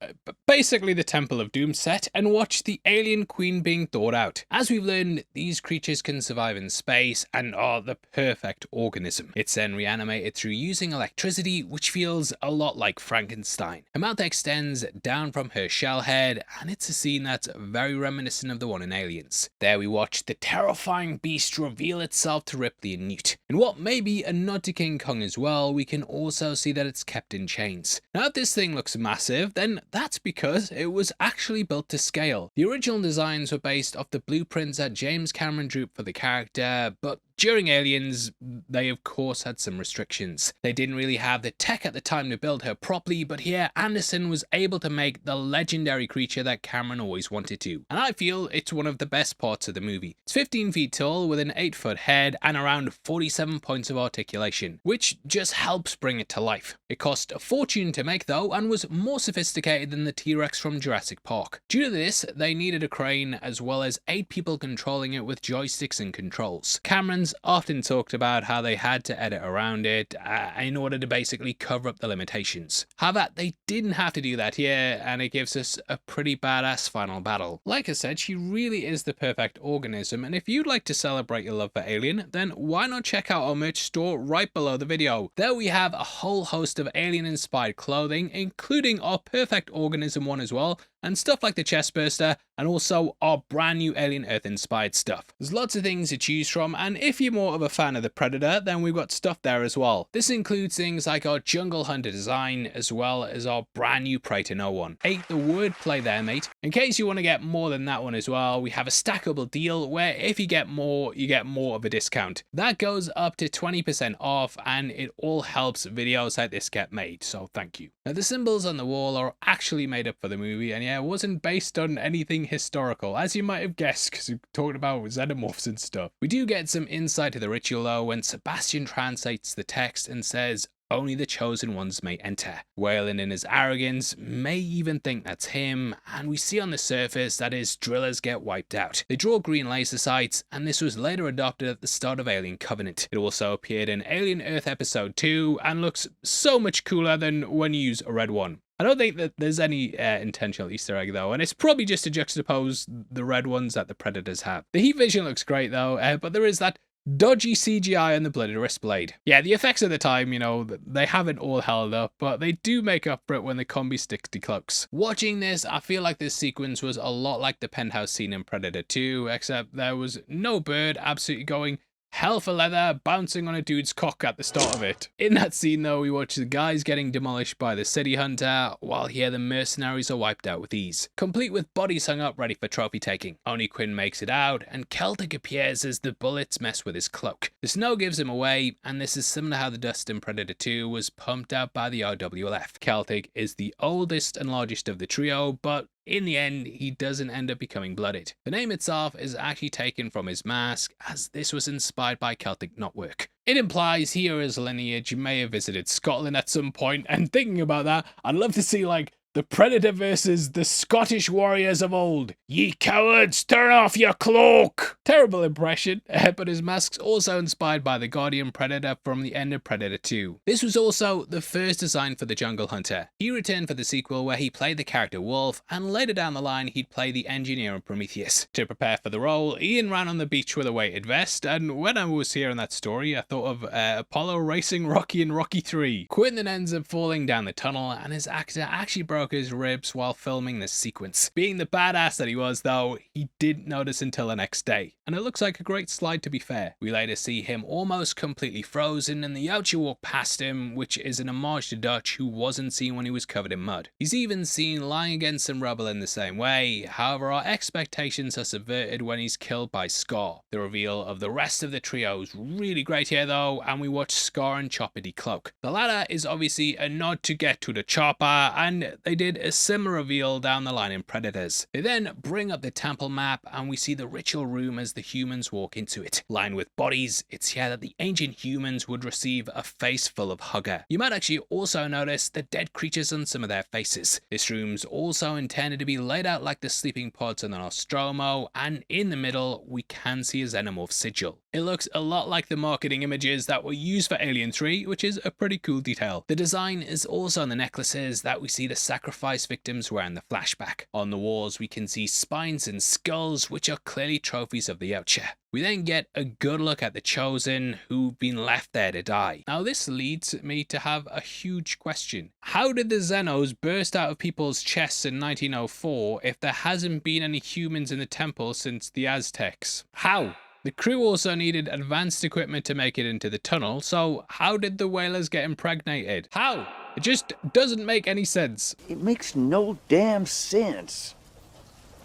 basically the Temple of Doom set and watch the alien queen being thawed out. As we've learned, these creatures can survive in space and are the perfect organism. It's then reanimated through using electricity, which feels a lot like Frankenstein. Her mouth extends down from her shell head, and it's a scene that's very reminiscent of the one in Aliens. There we watch the terrifying beast reveal itself to Ripley and Newt. In what may be a nod to King Kong as well, we can also see that it's kept in chains. Now if this thing looks massive, then that's because it was actually built to scale. The original designs were based off the blueprints that James Cameron drew for the character, but during Aliens, they of course had some restrictions. They didn't really have the tech at the time to build her properly, but here Anderson was able to make the legendary creature that Cameron always wanted to. And I feel it's one of the best parts of the movie. It's 15 feet tall with an 8-foot head and around 47 points of articulation, which just helps bring it to life. It cost a fortune to make though, and was more sophisticated than the T-Rex from Jurassic Park. Due to this, they needed a crane as well as 8 people controlling it with joysticks and controls. Cameron's often talked about how they had to edit around it in order to basically cover up the limitations. However, they didn't have to do that here, and it gives us a pretty badass final battle. Like I said, she really is the perfect organism, and if you'd like to celebrate your love for Alien, then why not check out our merch store right below the video. There we have a whole host of Alien-inspired clothing, including our perfect organism one as well, and stuff like the chestburster, and also our brand new Alien Earth inspired stuff. There's lots of things to choose from, and if you're more of a fan of the Predator, then we've got stuff there as well. This includes things like our Jungle Hunter design, as well as our brand new Prey to No One. Hey, the wordplay there, mate. In case you want to get more than that one as well, we have a stackable deal where if you get more, you get more of a discount. That goes up to 20% off, and it all helps videos like this get made, so thank you. Now, the symbols on the wall are actually made up for the movie, and yeah, it wasn't based on anything historical, as you might have guessed, because we talked about xenomorphs and stuff. We do get some insight to the ritual though, when Sebastian translates the text and says, "Only the chosen ones may enter." Whalen in his arrogance may even think that's him, and we see on the surface that his drillers get wiped out. They draw green laser sights, and this was later adopted at the start of Alien Covenant. It also appeared in Alien Earth Episode 2, and looks so much cooler than when you use a red one. I don't think that there's any intentional Easter egg though, and it's probably just to juxtapose the red ones that the Predators have. The heat vision looks great though, but there is that dodgy CGI on the bloody wrist blade. Yeah, the effects at the time, you know, they haven't all held up, but they do make up for it when the combi sticks decloaks. Watching this, I feel like this sequence was a lot like the penthouse scene in Predator 2, except there was no bird absolutely going hell for leather bouncing on a dude's cock at the start of it. In that scene though, we watch the guys getting demolished by the city hunter, while here the mercenaries are wiped out with ease, complete with bodies hung up ready for trophy taking. Only Quinn makes it out, and Celtic appears as the bullets mess with his cloak. The snow gives him away, and this is similar to how the dust in Predator 2 was pumped out by the RWLF. Celtic is the oldest and largest of the trio, but in the end, he doesn't end up becoming blooded. The name itself is actually taken from his mask, as this was inspired by Celtic knotwork. It implies he or his lineage may have visited Scotland at some point, and thinking about that, I'd love to see like the Predator versus the Scottish warriors of old. Ye cowards, turn off your cloak! Terrible impression, but his mask's also inspired by the Guardian Predator from the end of Predator 2. This was also the first design for the Jungle Hunter. He returned for the sequel where he played the character Wolf, and later down the line he'd play the engineer in Prometheus. To prepare for the role, Ian ran on the beach with a weighted vest, and when I was hearing that story, I thought of Apollo racing Rocky in Rocky 3. Quinn then ends up falling down the tunnel, and his actor actually broke his ribs while filming this sequence. Being the badass that he was though, he didn't notice until the next day, and it looks like a great slide to be fair. We later see him almost completely frozen and the Yautja walk past him, which is an homage to Dutch, who wasn't seen when he was covered in mud. He's even seen lying against some rubble in the same way, however our expectations are subverted when he's killed by Scar. The reveal of the rest of the trio is really great here though, and we watch Scar and Chopper decloak. The latter is obviously a nod to get to the chopper, and they did a similar reveal down the line in Predators. They then bring up the temple map, and we see the ritual room as the humans walk into it. Lined with bodies, it's here that the ancient humans would receive a face full of hugger. You might actually also notice the dead creatures on some of their faces. This room's also intended to be laid out like the sleeping pods on the Nostromo, and in the middle we can see a xenomorph sigil. It looks a lot like the marketing images that were used for Alien 3, which is a pretty cool detail. The design is also on the necklaces that we see the sacrifice victims wear in the flashback. On the walls we can see spines and skulls, which are clearly trophies of the Yautja. We then get a good look at the Chosen, who've been left there to die. Now this leads me to have a huge question. How did the Xenos burst out of people's chests in 1904 if there hasn't been any humans in the temple since the Aztecs? How? The crew also needed advanced equipment to make it into the tunnel, so how did the whalers get impregnated? How? It just doesn't make any sense. It makes no damn sense.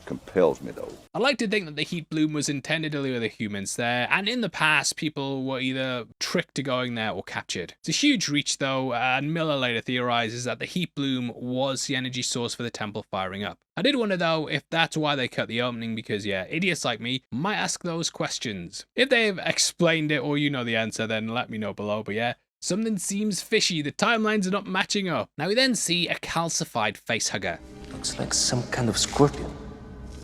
Compels me though. I like to think that the heat bloom was intended to lure the humans there, and in the past people were either tricked to going there or captured. It's a huge reach though, and Miller later theorizes that the heat bloom was the energy source for the temple firing up. I did wonder though if that's why they cut the opening, because yeah, idiots like me might ask those questions. If they've explained it or you know the answer, then let me know below, but yeah, something seems fishy, the timelines are not matching up. Now we then see a calcified facehugger. Looks like some kind of scorpion.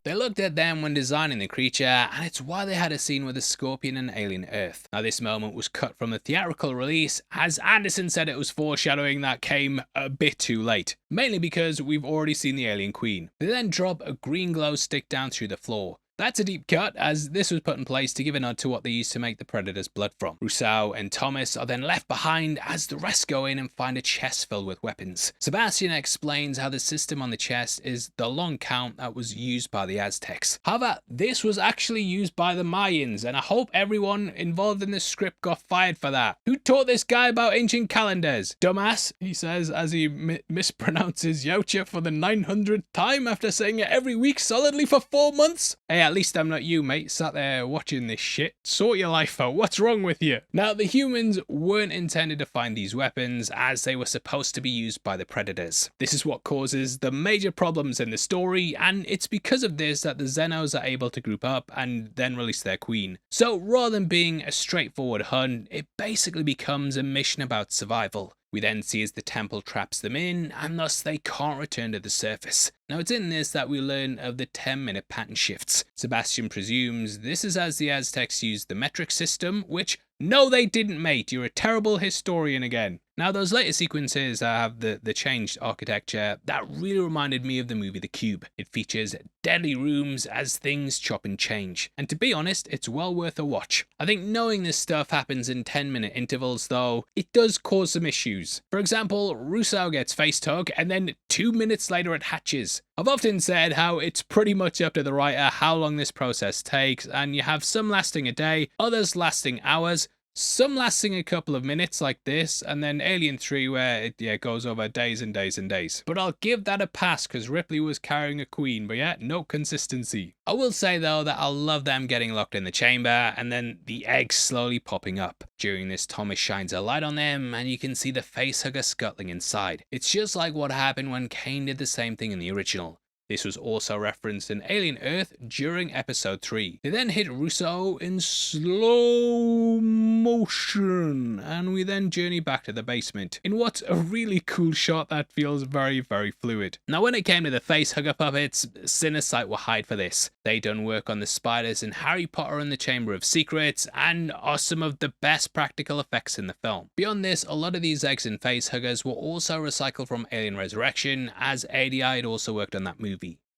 They looked at them when designing the creature, and it's why they had a scene with a scorpion and alien Earth. Now this moment was cut from the theatrical release, as Anderson said it was foreshadowing that came a bit too late, mainly because we've already seen the alien queen. They then drop a green glow stick down through the floor. That's a deep cut, as this was put in place to give a nod to what they used to make the Predator's blood from. Rousseau and Thomas are then left behind as the rest go in and find a chest filled with weapons. Sebastian explains how the system on the chest is the long count that was used by the Aztecs. However, this was actually used by the Mayans, and I hope everyone involved in this script got fired for that. Who taught this guy about ancient calendars? Dumbass, he says as he mispronounces Yautja for the 900th time after saying it every week solidly for 4 months. Hey, at least I'm not you, mate, sat there watching this shit. Sort your life out, what's wrong with you? Now, the humans weren't intended to find these weapons, as they were supposed to be used by the Predators. This is what causes the major problems in the story, and it's because of this that the Xenos are able to group up and then release their queen. So rather than being a straightforward hunt, it basically becomes a mission about survival. We then see as the temple traps them in, and thus they can't return to the surface. Now it's in this that we learn of the 10-minute pattern shifts. Sebastian presumes this is as the Aztecs used the metric system, which no they didn't, mate, you're a terrible historian again. Now those later sequences have the changed architecture that really reminded me of the movie The Cube. It features deadly rooms as things chop and change, and to be honest, it's well worth a watch. I think knowing this stuff happens in 10-minute intervals though, it does cause some issues. For example, Russo gets face-tugged and then 2 minutes later it hatches. I've often said how it's pretty much up to the writer how long this process takes, and you have some lasting a day, others lasting hours, some lasting a couple of minutes like this, and then Alien 3 where it goes over days and days and days. But I'll give that a pass because Ripley was carrying a queen, but yeah, no consistency. I will say though that I love them getting locked in the chamber and then the eggs slowly popping up. During this, Thomas shines a light on them and you can see the facehugger scuttling inside. It's just like what happened when Kane did the same thing in the original. This was also referenced in Alien Earth during episode 3. They then hit Russo in slow motion, and we then journey back to the basement in what's a really cool shot that feels very, very fluid. Now when it came to the facehugger puppets, Cinesite were hired for this. They done work on the spiders in Harry Potter and the Chamber of Secrets, and are some of the best practical effects in the film. Beyond this, a lot of these eggs and facehuggers were also recycled from Alien Resurrection, as ADI had also worked on that movie.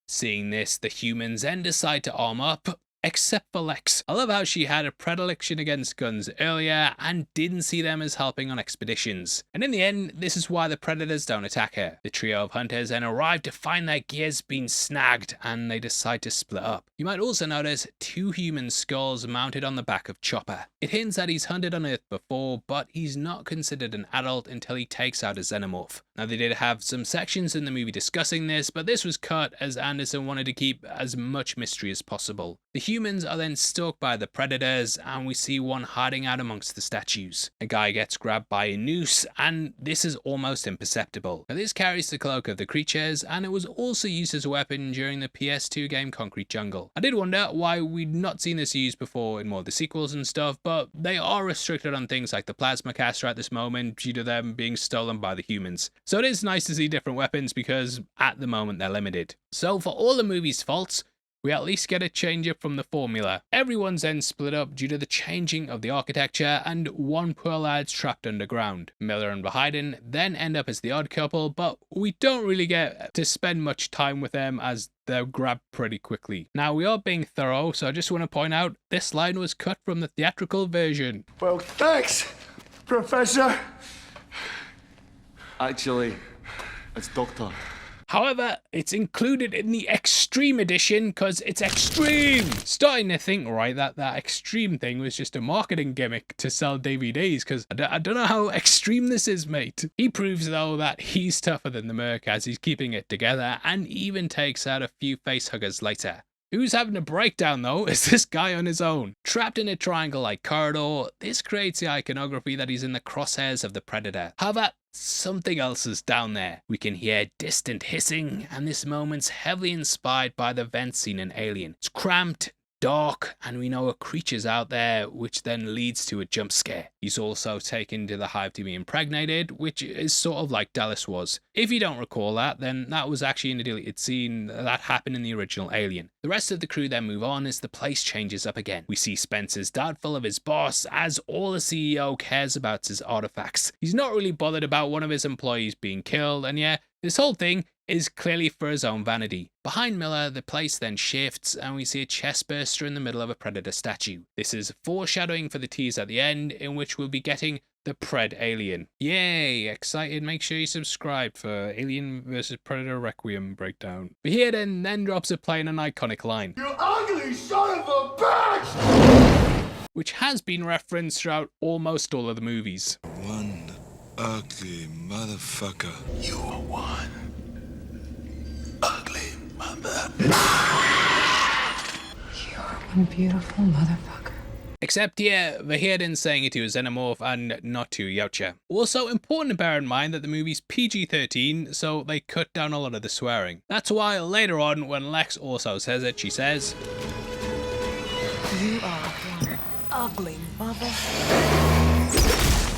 Seeing this, the humans then decide to arm up, except for Lex. I love how she had a predilection against guns earlier and didn't see them as helping on expeditions. And in the end, this is why the predators don't attack her. The trio of hunters then arrive to find their gears being snagged and they decide to split up. You might also notice 2 human skulls mounted on the back of Chopper. It hints that he's hunted on Earth before, but he's not considered an adult until he takes out a xenomorph. Now they did have some sections in the movie discussing this, but this was cut as Anderson wanted to keep as much mystery as possible. The humans are then stalked by the predators and we see one hiding out amongst the statues. A guy gets grabbed by a noose and this is almost imperceptible. Now this carries the cloak of the creatures and it was also used as a weapon during the PS2 game Concrete Jungle. I did wonder why we'd not seen this used before in more of the sequels and stuff, but they are restricted on things like the plasma caster at this moment due to them being stolen by the humans. So it is nice to see different weapons because at the moment they're limited. So for all the movie's faults, we at least get a change up from the formula. Everyone's then split up due to the changing of the architecture and one poor lad's trapped underground. Miller and Verheiden then end up as the odd couple, but we don't really get to spend much time with them as they're grabbed pretty quickly. Now we are being thorough, so I just want to point out this line was cut from the theatrical version. Well, thanks, Professor. Actually, it's Doctor. However, it's included in the Extreme Edition because it's extreme. Starting to think, right, that extreme thing was just a marketing gimmick to sell DVDs because I don't know how extreme this is, mate. He proves, though, that he's tougher than the Merc as he's keeping it together and even takes out a few facehuggers later. Who's having a breakdown, though, is this guy on his own. Trapped in a triangle-like corridor, this creates the iconography that he's in the crosshairs of the Predator. However, something else is down there. We can hear distant hissing, and this moment's heavily inspired by the vent scene in Alien. It's cramped, dark, and we know a creature's out there, which then leads to a jump scare. He's also taken to the hive to be impregnated, which is sort of like Dallas was. If you don't recall that, then that was actually in a deleted scene that happened in the original Alien. The rest of the crew then move on as the place changes up again. We see Spencer's doubtful of his boss as all the CEO cares about is his artifacts. He's not really bothered about one of his employees being killed, and yeah, this whole thing is clearly for his own vanity. Behind Miller, the place then shifts and we see a chestburster in the middle of a Predator statue. This is foreshadowing for the tease at the end, in which we'll be getting the Pred Alien. Yay, excited, make sure you subscribe for Alien vs Predator Requiem breakdown. But here then drops a plain and iconic line. You ugly son of a bitch! Which has been referenced throughout almost all of the movies. One ugly motherfucker. You are one ugly mother. You're one beautiful motherfucker. Except here, Verheiden saying it to a xenomorph and not to Yautja. Also important to bear in mind that the movie's PG-13, so they cut down a lot of the swearing. That's why later on, when Lex also says it, she says, You are one ugly mother.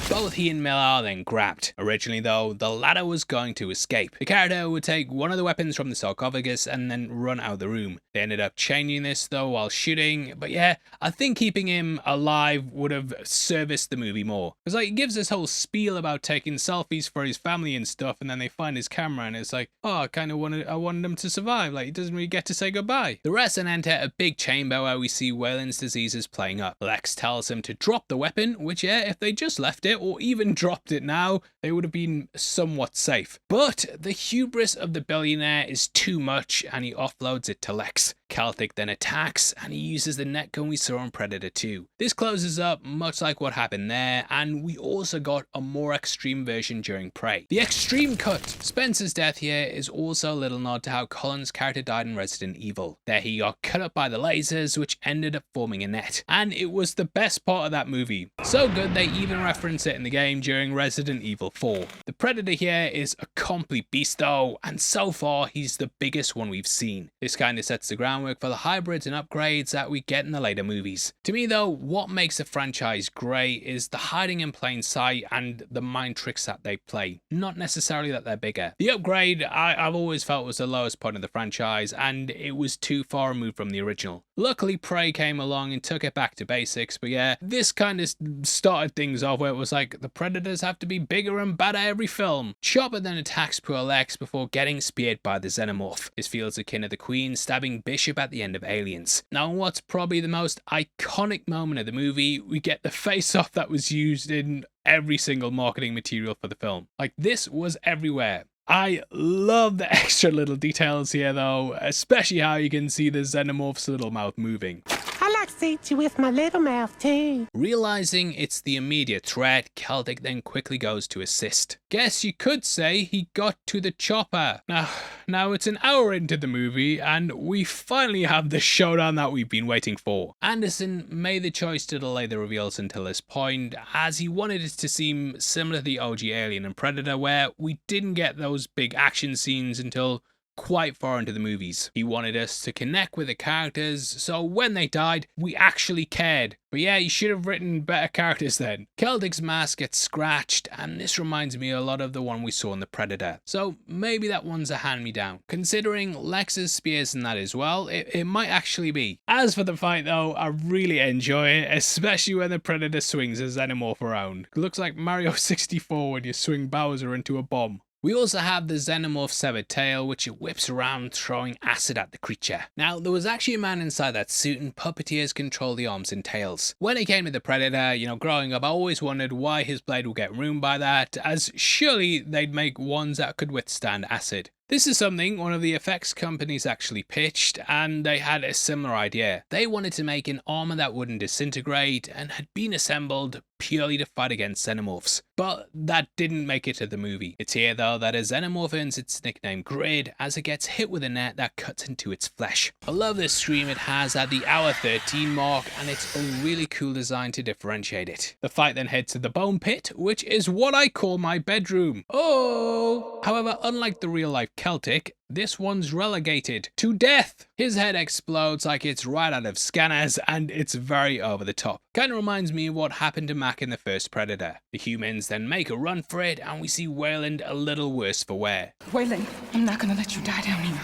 Both he and Miller are then grabbed. Originally though, the latter was going to escape. The character would take one of the weapons from the sarcophagus and then run out of the room. They ended up changing this though while shooting, but yeah, I think keeping him alive would have serviced the movie more. Because like, it gives this whole spiel about taking selfies for his family and stuff, and then they find his camera and it's like, oh, I wanted him to survive, like he doesn't really get to say goodbye. The rest then enter a big chamber where we see Wayland's diseases playing up. Lex tells him to drop the weapon, which yeah, if they just left it or even dropped it now, they would have been somewhat safe. But the hubris of the billionaire is too much and he offloads it to Lex. Celtic then attacks and he uses the net gun we saw on Predator 2. This closes up much like what happened there, and we also got a more extreme version during Prey. The extreme cut. Spencer's death here is also a little nod to how Colin's character died in Resident Evil. There he got cut up by the lasers, which ended up forming a net, and it was the best part of that movie. So good they even reference it in the game during Resident Evil 4. The Predator here is a complete beast though, and so far he's the biggest one we've seen. This kind of sets the groundwork for the hybrids and upgrades that we get in the later movies. To me though, what makes the franchise great is the hiding in plain sight and the mind tricks that they play, not necessarily that they're bigger. The upgrade I've always felt was the lowest point of the franchise, and it was too far removed from the original. Luckily Prey came along and took it back to basics, but yeah, this kind of started things off where it was like the Predators have to be bigger and badder every film. Chopper then attacks poor Lex before getting speared by the Xenomorph. This feels akin to the Queen stabbing Bishop at the end of Aliens. Now, what's probably the most iconic moment of the movie, we get the face-off that was used in every single marketing material for the film. Like, this was everywhere. I love the extra little details here though, especially how you can see the Xenomorph's little mouth moving. I like to eat you with my little mouth too. Realizing it's the immediate threat, Celtic then quickly goes to assist. Guess you could say he got to the chopper. Now it's an hour into the movie and we finally have the showdown that we've been waiting for. Anderson made the choice to delay the reveals until this point, as he wanted it to seem similar to the OG Alien and Predator, where we didn't get those big action scenes until quite far into the movies. He wanted us to connect with the characters, so when they died, we actually cared. But yeah, you should have written better characters then. Celtic's mask gets scratched, and this reminds me a lot of the one we saw in the Predator. So maybe that one's a hand-me-down. Considering Lex's spears and that as well, it might actually be. As for the fight though, I really enjoy it, especially when the Predator swings a Xenomorph around. It looks like Mario 64 when you swing Bowser into a bomb. We also have the Xenomorph's severed tail, which it whips around, throwing acid at the creature. Now, there was actually a man inside that suit, and puppeteers control the arms and tails. When it came to the Predator, growing up, I always wondered why his blade would get ruined by that, as surely they'd make ones that could withstand acid. This is something one of the effects companies actually pitched, and they had a similar idea. They wanted to make an armor that wouldn't disintegrate and had been assembled purely to fight against Xenomorphs. But that didn't make it to the movie. It's here though that a Xenomorph earns its nickname Grid as it gets hit with a net that cuts into its flesh. I love this scream it has at the hour 13 mark, and it's a really cool design to differentiate it. The fight then heads to the bone pit, which is what I call my bedroom. Oh! However, unlike the real life Celtic, this one's relegated to death. His head explodes like it's right out of Scanners, and it's very over the top. Kinda reminds me of what happened to Mac in the first Predator. The humans then make a run for it, and we see Wayland a little worse for wear. Wayland, I'm not gonna let you die down here.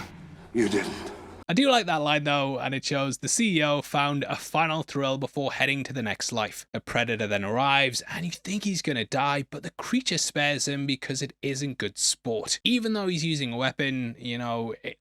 You didn't. I do like that line though, and it shows the CEO found a final thrill before heading to the next life. The Predator then arrives, and you think he's gonna die, but the creature spares him because it isn't good sport. Even though he's using a weapon,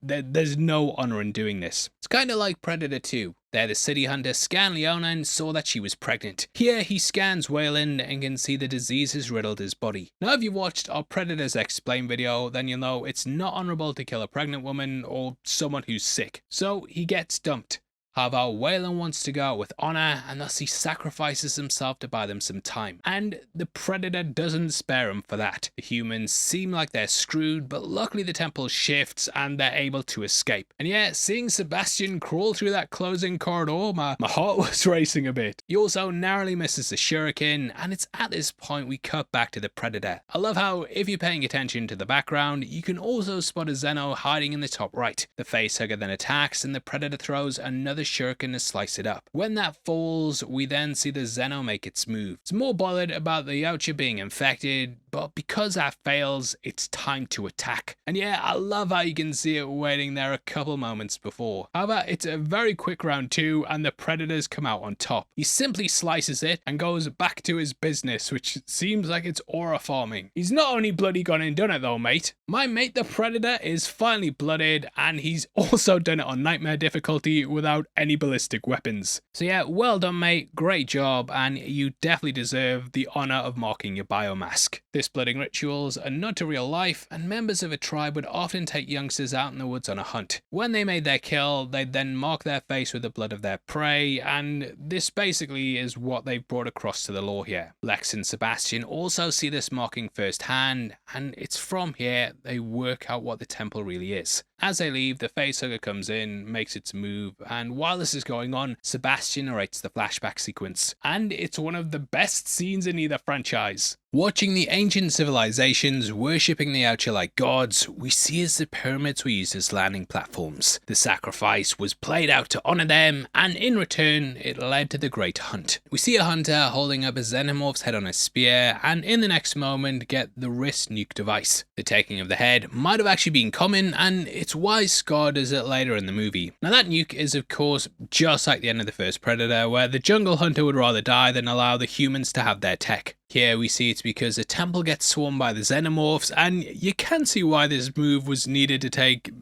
there's no honor in doing this. It's kinda like Predator 2. There, the city hunter scanned Leona and saw that she was pregnant. Here, he scans Wayland and can see the disease has riddled his body. Now, if you've watched our Predators Explain video, then you'll know it's not honorable to kill a pregnant woman or someone who's sick. So, he gets dumped. However, Wayland wants to go out with honor, and thus he sacrifices himself to buy them some time. And the Predator doesn't spare him for that. The humans seem like they're screwed, but luckily the temple shifts and they're able to escape. And yeah, seeing Sebastian crawl through that closing corridor, my heart was racing a bit. He also narrowly misses the shuriken, and it's at this point we cut back to the Predator. I love how, if you're paying attention to the background, you can also spot a Xeno hiding in the top right. The facehugger then attacks, and the Predator throws another the shuriken to slice it up. When that falls, we then see the Xeno make its move. It's more bothered about the Yautja being infected, but because that fails, it's time to attack. And yeah, I love how you can see it waiting there a couple moments before. However, it's a very quick round 2 and the predators come out on top. He simply slices it and goes back to his business, which seems like it's aura farming. He's not only bloody gone and done it though, mate. My mate the predator is finally blooded, and he's also done it on nightmare difficulty without any ballistic weapons. So yeah, well done mate, great job, and you definitely deserve the honor of marking your biomask. This blooding rituals are not to real life, and members of a tribe would often take youngsters out in the woods on a hunt. When they made their kill, they'd then mark their face with the blood of their prey, and this basically is what they've brought across to the lore here. Lex and Sebastian also see this marking firsthand, and it's from here they work out what the temple really is. As they leave, the facehugger comes in, makes its move, and while this is going on, Sebastian narrates the flashback sequence, and it's one of the best scenes in either franchise. Watching the ancient civilizations worshipping the Yautja like gods, we see as the pyramids were used as landing platforms. The sacrifice was played out to honor them, and in return, it led to the Great Hunt. We see a hunter holding up a xenomorph's head on a spear, and in the next moment get the wrist nuke device. The taking of the head might have actually been common, and it's why Scar does it later in the movie. Now that nuke is of course just like the end of the first Predator, where the jungle hunter would rather die than allow the humans to have their tech. Here we see it's because the temple gets swarmed by the xenomorphs, and you can see why this move was needed to take,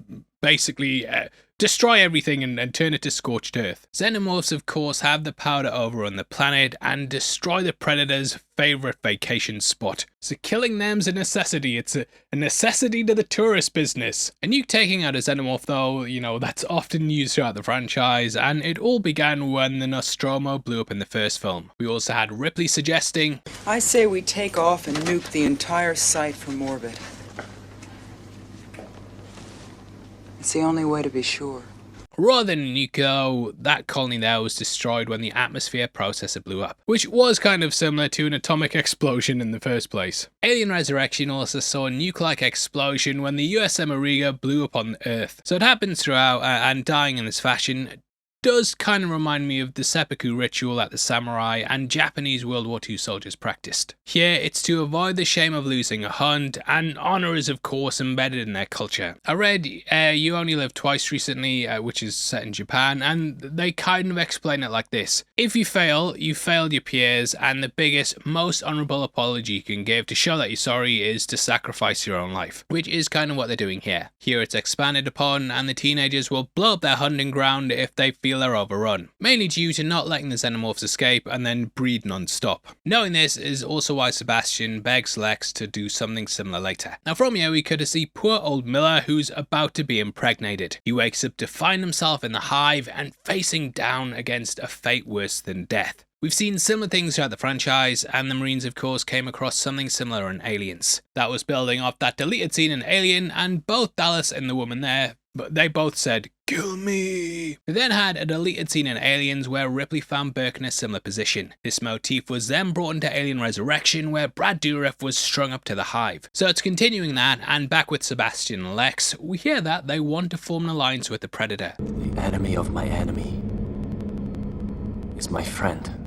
basically, destroy everything and turn it to scorched earth. Xenomorphs of course have the power to overrun the planet and destroy the Predator's favourite vacation spot. So killing them's a necessity. It's a necessity to the tourist business. A nuke taking out a xenomorph though, you know, that's often used throughout the franchise, and it all began when the Nostromo blew up in the first film. We also had Ripley suggesting, I say we take off and nuke the entire site from orbit. It's the only way to be sure. Rather than a nuke though, that colony there was destroyed when the atmosphere processor blew up, which was kind of similar to an atomic explosion in the first place. Alien Resurrection also saw a nuke-like explosion when the USM Regan blew up on Earth. So it happens throughout, and dying in this fashion does kind of remind me of the seppuku ritual that the samurai and Japanese World War II soldiers practiced. Here, it's to avoid the shame of losing a hunt, and honor is of course embedded in their culture. I read You Only Live Twice recently, which is set in Japan, and they kind of explain it like this. If you fail, you failed your peers, and the biggest, most honorable apology you can give to show that you're sorry is to sacrifice your own life, which is kind of what they're doing here. Here it's expanded upon, and the teenagers will blow up their hunting ground if they feel they're overrun, mainly due to not letting the xenomorphs escape and then breed non-stop. Knowing this is also why Sebastian begs Lex to do something similar later. Now from here we could see poor old Miller, who's about to be impregnated. He wakes up to find himself in the hive and facing down against a fate worse than death. We've seen similar things throughout the franchise, and the Marines of course came across something similar in Aliens. That was building off that deleted scene in Alien, and both Dallas and the woman there, but they both said, "Kill me." We then had a deleted scene in Aliens where Ripley found Burke in a similar position. This motif was then brought into Alien Resurrection where Brad Dourif was strung up to the hive. So it's continuing that, and back with Sebastian and Lex, we hear that they want to form an alliance with the Predator. The enemy of my enemy is my friend.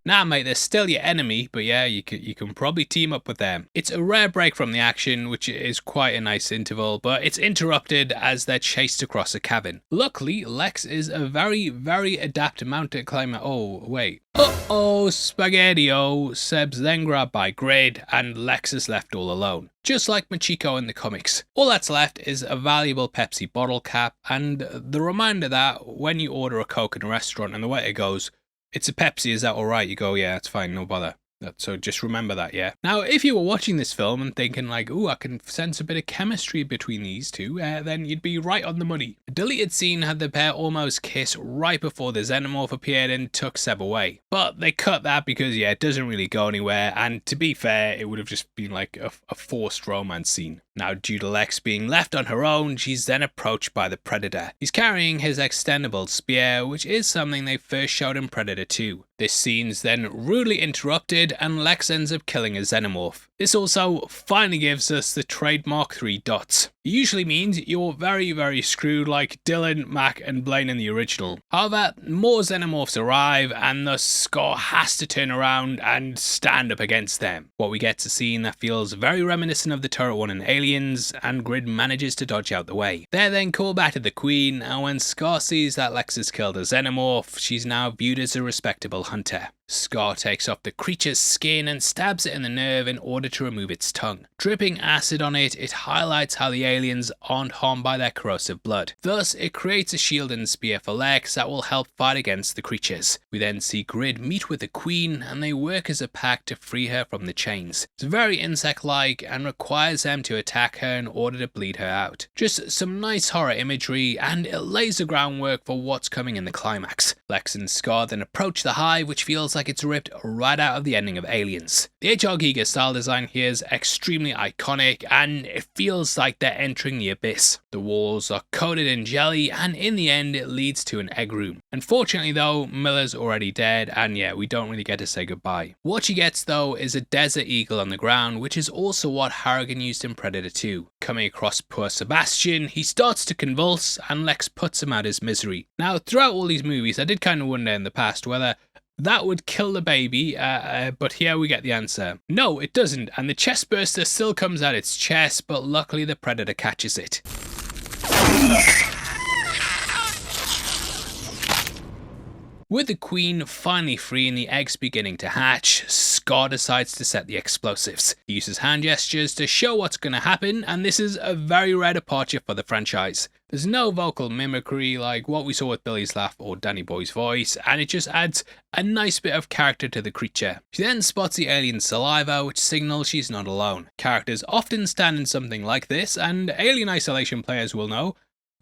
Nah mate, they're still your enemy, but yeah, you can probably team up with them. It's a rare break from the action, which is quite a nice interval, but it's interrupted as they're chased across a cabin. Luckily, Lex is a very, very adept mountain climber. Oh, wait. Uh-oh, Spaghetti-O. Seb's then grabbed by Grid, and Lex is left all alone. Just like Machiko in the comics. All that's left is a valuable Pepsi bottle cap, and the reminder that when you order a Coke in a restaurant and the waiter goes, "It's a Pepsi, is that alright?" You go, "Yeah, it's fine, no bother." So just remember that, yeah? Now, if you were watching this film and thinking like, ooh, I can sense a bit of chemistry between these two, then you'd be right on the money. A deleted scene had the pair almost kiss right before the xenomorph appeared and took Seb away. But they cut that because, yeah, it doesn't really go anywhere, and to be fair, it would have just been like a forced romance scene. Now, due to Lex being left on her own, she's then approached by the Predator. He's carrying his extendable spear, which is something they first showed in Predator 2. This scene's then rudely interrupted, and Lex ends up killing a xenomorph. This also finally gives us the trademark 3 dots. it usually means you're very, very screwed like Dylan, Mac and Blaine in the original. However, more xenomorphs arrive and thus Scott has to turn around and stand up against them. What we get to see that feels very reminiscent of the turret one in Aliens, and Grid manages to dodge out the way. They're then called back to the Queen, and when Scott sees that Lex has killed a xenomorph, she's now viewed as a respectable hunter. Scar takes off the creature's skin and stabs it in the nerve in order to remove its tongue. Dripping acid on it, it highlights how the aliens aren't harmed by their corrosive blood. Thus, it creates a shield and spear for Lex that will help fight against the creatures. We then see Grid meet with the Queen, and they work as a pack to free her from the chains. It's very insect-like and requires them to attack her in order to bleed her out. Just some nice horror imagery, and it lays the groundwork for what's coming in the climax. Lex and Scar then approach the hive, which feels like it's ripped right out of the ending of Aliens. The HR Giga style design here is extremely iconic, and it feels like they're entering the abyss. The walls are coated in jelly, and in the end it leads to an egg room. Unfortunately though, Miller's already dead, and yeah, we don't really get to say goodbye. What she gets though is a desert eagle on the ground, which is also what Harrigan used in Predator 2. Coming across poor Sebastian, he starts to convulse, and Lex puts him out his misery. Now, throughout all these movies, I did kind of wonder in the past whether that would kill the baby, but here we get the answer. No, it doesn't, and the chest burster still comes out its chest, but luckily the Predator catches it. With the Queen finally free and the eggs beginning to hatch, Scar decides to set the explosives. He uses hand gestures to show what's going to happen, and this is a very rare departure for the franchise. There's no vocal mimicry like what we saw with Billy's laugh or Danny Boy's voice, and it just adds a nice bit of character to the creature. She then spots the alien's saliva, which signals she's not alone. Characters often stand in something like this, and Alien Isolation players will know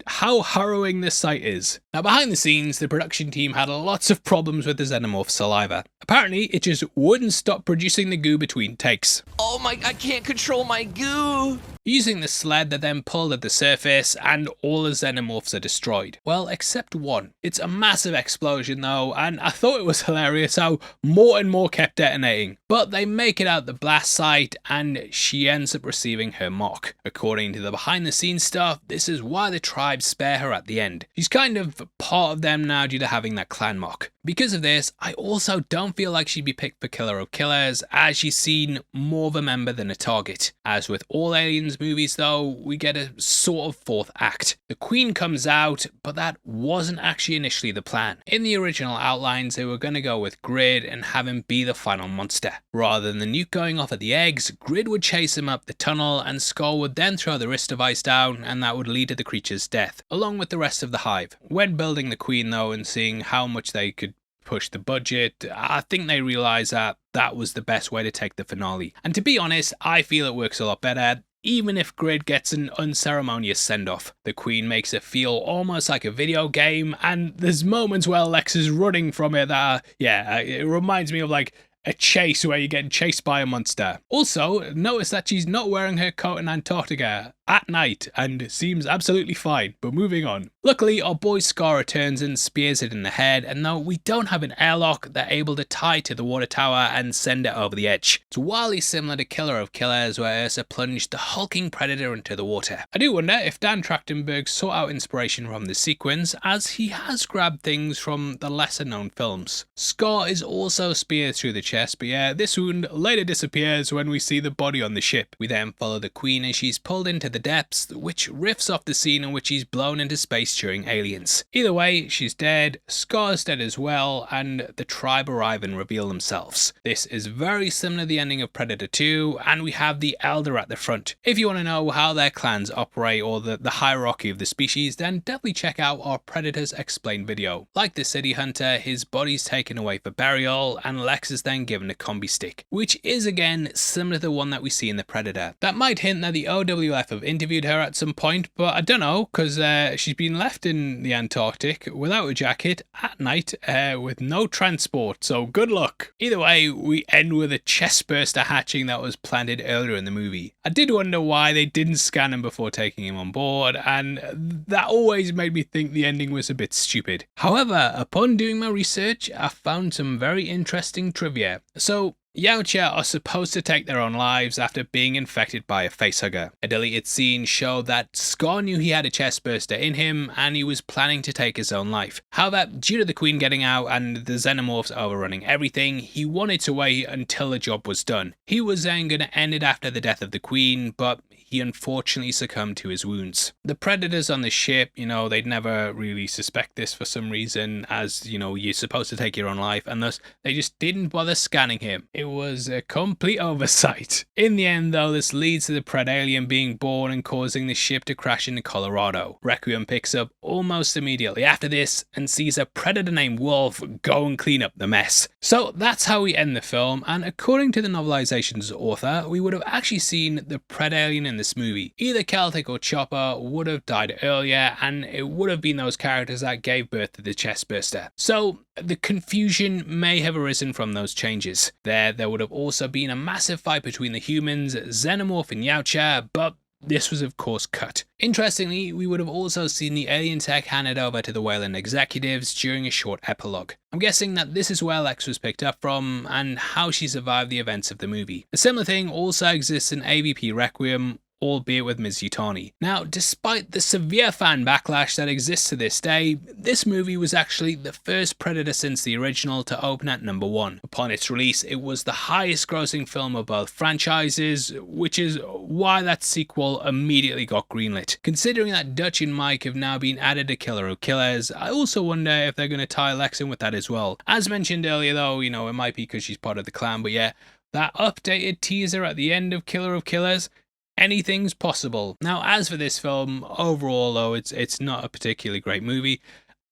how harrowing this sight is. Now, behind the scenes, the production team had lots of problems with the xenomorph saliva. Apparently, it just wouldn't stop producing the goo between takes. Oh my, I can't control my goo! Using the sled, they then pulled at the surface, and all the xenomorphs are destroyed. Well, except one. It's a massive explosion though, and I thought it was hilarious how more and more kept detonating. But they make it out the blast site, and she ends up receiving her mock. According to the behind the scenes stuff, this is why the tribe spare her at the end. She's kind of part of them now due to having that clan mock. Because of this, I also don't feel like she'd be picked for Killer of Killers, as she's seen more of a member than a target. As with all Aliens movies though, we get a sort of fourth act. The Queen comes out, but that wasn't actually initially the plan. In the original outlines, they were going to go with Grid and have him be the final monster. Rather than the nuke going off at the eggs, Grid would chase him up the tunnel, and Skull would then throw the wrist device down, and that would lead to the creature's death, along with the rest of the hive. When building the Queen though, and seeing how much they could push the budget, I think they realised that that was the best way to take the finale. And to be honest, I feel it works a lot better, even if Grid gets an unceremonious send-off. The Queen makes it feel almost like a video game, and there's moments where Lex is running from it that, it reminds me of like a chase where you're getting chased by a monster. Also, notice that she's not wearing her coat in Antarctica at night and seems absolutely fine, but moving on. Luckily, our boy Scar returns and spears it in the head, and though we don't have an airlock, they're able to tie to the water tower and send it over the edge. It's wildly similar to Killer of Killers, where Ursa plunged the hulking predator into the water. I do wonder if Dan Trachtenberg sought out inspiration from this sequence, as he has grabbed things from the lesser known films. Scar is also speared through the chest, but yeah, this wound later disappears when we see the body on the ship. We then follow the Queen as she's pulled into the depths, which riffs off the scene in which she's blown into space during Aliens. Either way, she's dead, Scar's dead as well, and the tribe arrive and reveal themselves. This is very similar to the ending of Predator 2, and we have the Elder at the front. If you want to know how their clans operate or the hierarchy of the species, then definitely check out our Predators Explained video. Like the City Hunter, his body's taken away for burial, and Lex is then given a combi stick, which is again similar to the one that we see in the Predator. That might hint that the OWF have interviewed her at some point, but I don't know, because she's been left in the Antarctic without a jacket at night with no transport, so good luck. Either way, we end with a chest burster hatching that was planted earlier in the movie. I did wonder why they didn't scan him before taking him on board, and that always made me think the ending was a bit stupid. However, upon doing my research, I found some very interesting trivia. So, Yautja are supposed to take their own lives after being infected by a facehugger. A deleted scene showed that Scar knew he had a chestburster in him and he was planning to take his own life. However, due to the Queen getting out and the xenomorphs overrunning everything, he wanted to wait until the job was done. He was then going to end it after the death of the Queen, but he unfortunately succumbed to his wounds. The predators on the ship, they'd never really suspect this for some reason, as, you're supposed to take your own life, and thus they just didn't bother scanning him. It was a complete oversight. In the end, though, this leads to the Predalien being born and causing the ship to crash into Colorado. Requiem picks up almost immediately after this and sees a predator named Wolf go and clean up the mess. So that's how we end the film, and according to the novelization's author, we would have actually seen the Predalien in this movie. Either Celtic or Chopper would have died earlier, and it would have been those characters that gave birth to the chestburster. So the confusion may have arisen from those changes. There would have also been a massive fight between the humans, Xenomorph and Yautja, but this was of course cut. Interestingly, we would have also seen the alien tech handed over to the Weyland executives during a short epilogue. I'm guessing that this is where Lex was picked up from and how she survived the events of the movie. A similar thing also exists in AVP Requiem, albeit with Ms. Yutani. Now, despite the severe fan backlash that exists to this day, this movie was actually the first Predator since the original to open at number 1. Upon its release, it was the highest grossing film of both franchises, which is why that sequel immediately got greenlit. Considering that Dutch and Mike have now been added to Killer of Killers, I also wonder if they're going to tie Lex in with that as well. As mentioned earlier though, it might be because she's part of the clan, but yeah, that updated teaser at the end of Killer of Killers, anything's possible. Now, as for this film, overall though, it's not a particularly great movie.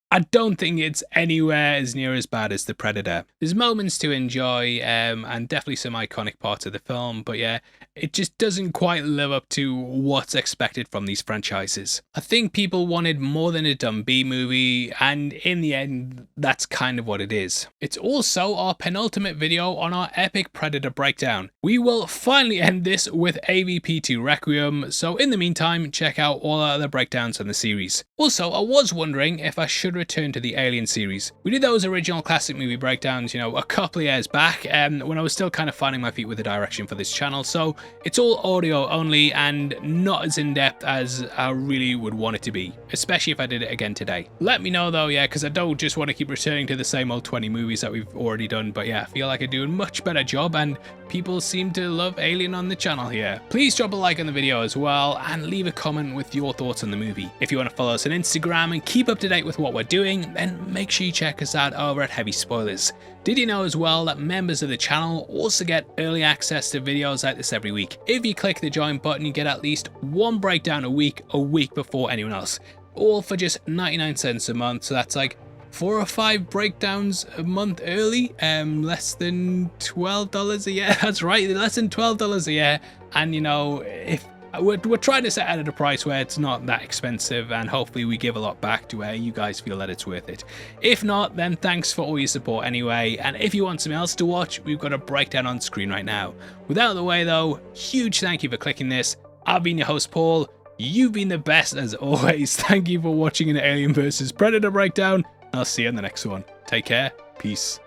I don't think it's anywhere as near as bad as The Predator. There's moments to enjoy and definitely some iconic parts of the film, but yeah, it just doesn't quite live up to what's expected from these franchises. I think people wanted more than a dumb B movie, and in the end, that's kind of what it is. It's also our penultimate video on our epic Predator breakdown. We will finally end this with AVP2 Requiem, so in the meantime, check out all our other breakdowns on the series. Also, I was wondering if I should return to the Alien series. We did those original classic movie breakdowns, a couple of years back, when I was still kind of finding my feet with the direction for this channel, so it's all audio only and not as in-depth as I really would want it to be, especially if I did it again today. Let me know though, yeah, because I don't just want to keep returning to the same old 20 movies that we've already done, but yeah, I feel like I do a much better job and people seem to love Alien on the channel here. Please drop a like on the video as well and leave a comment with your thoughts on the movie. If you want to follow us on Instagram and keep up to date with what we're doing, then make sure you check us out over at Heavy Spoilers. Did you know as well that members of the channel also get early access to videos like this every week? If you click the join button, you get at least one breakdown a week before anyone else, all for just 99 cents a month, so that's like 4 or 5 breakdowns a month early, less than $12 a year. That's right, less than $12 a year. And if we're trying to set it at a price where it's not that expensive, and hopefully we give a lot back to where you guys feel that it's worth it. If not, then thanks for all your support anyway, and if you want something else to watch, we've got a breakdown on screen right now. Without the way though, huge thank you for clicking this. I've been your host Paul, you've been the best as always. Thank you for watching an Alien vs Predator breakdown. I'll see you in the next one. Take care, peace.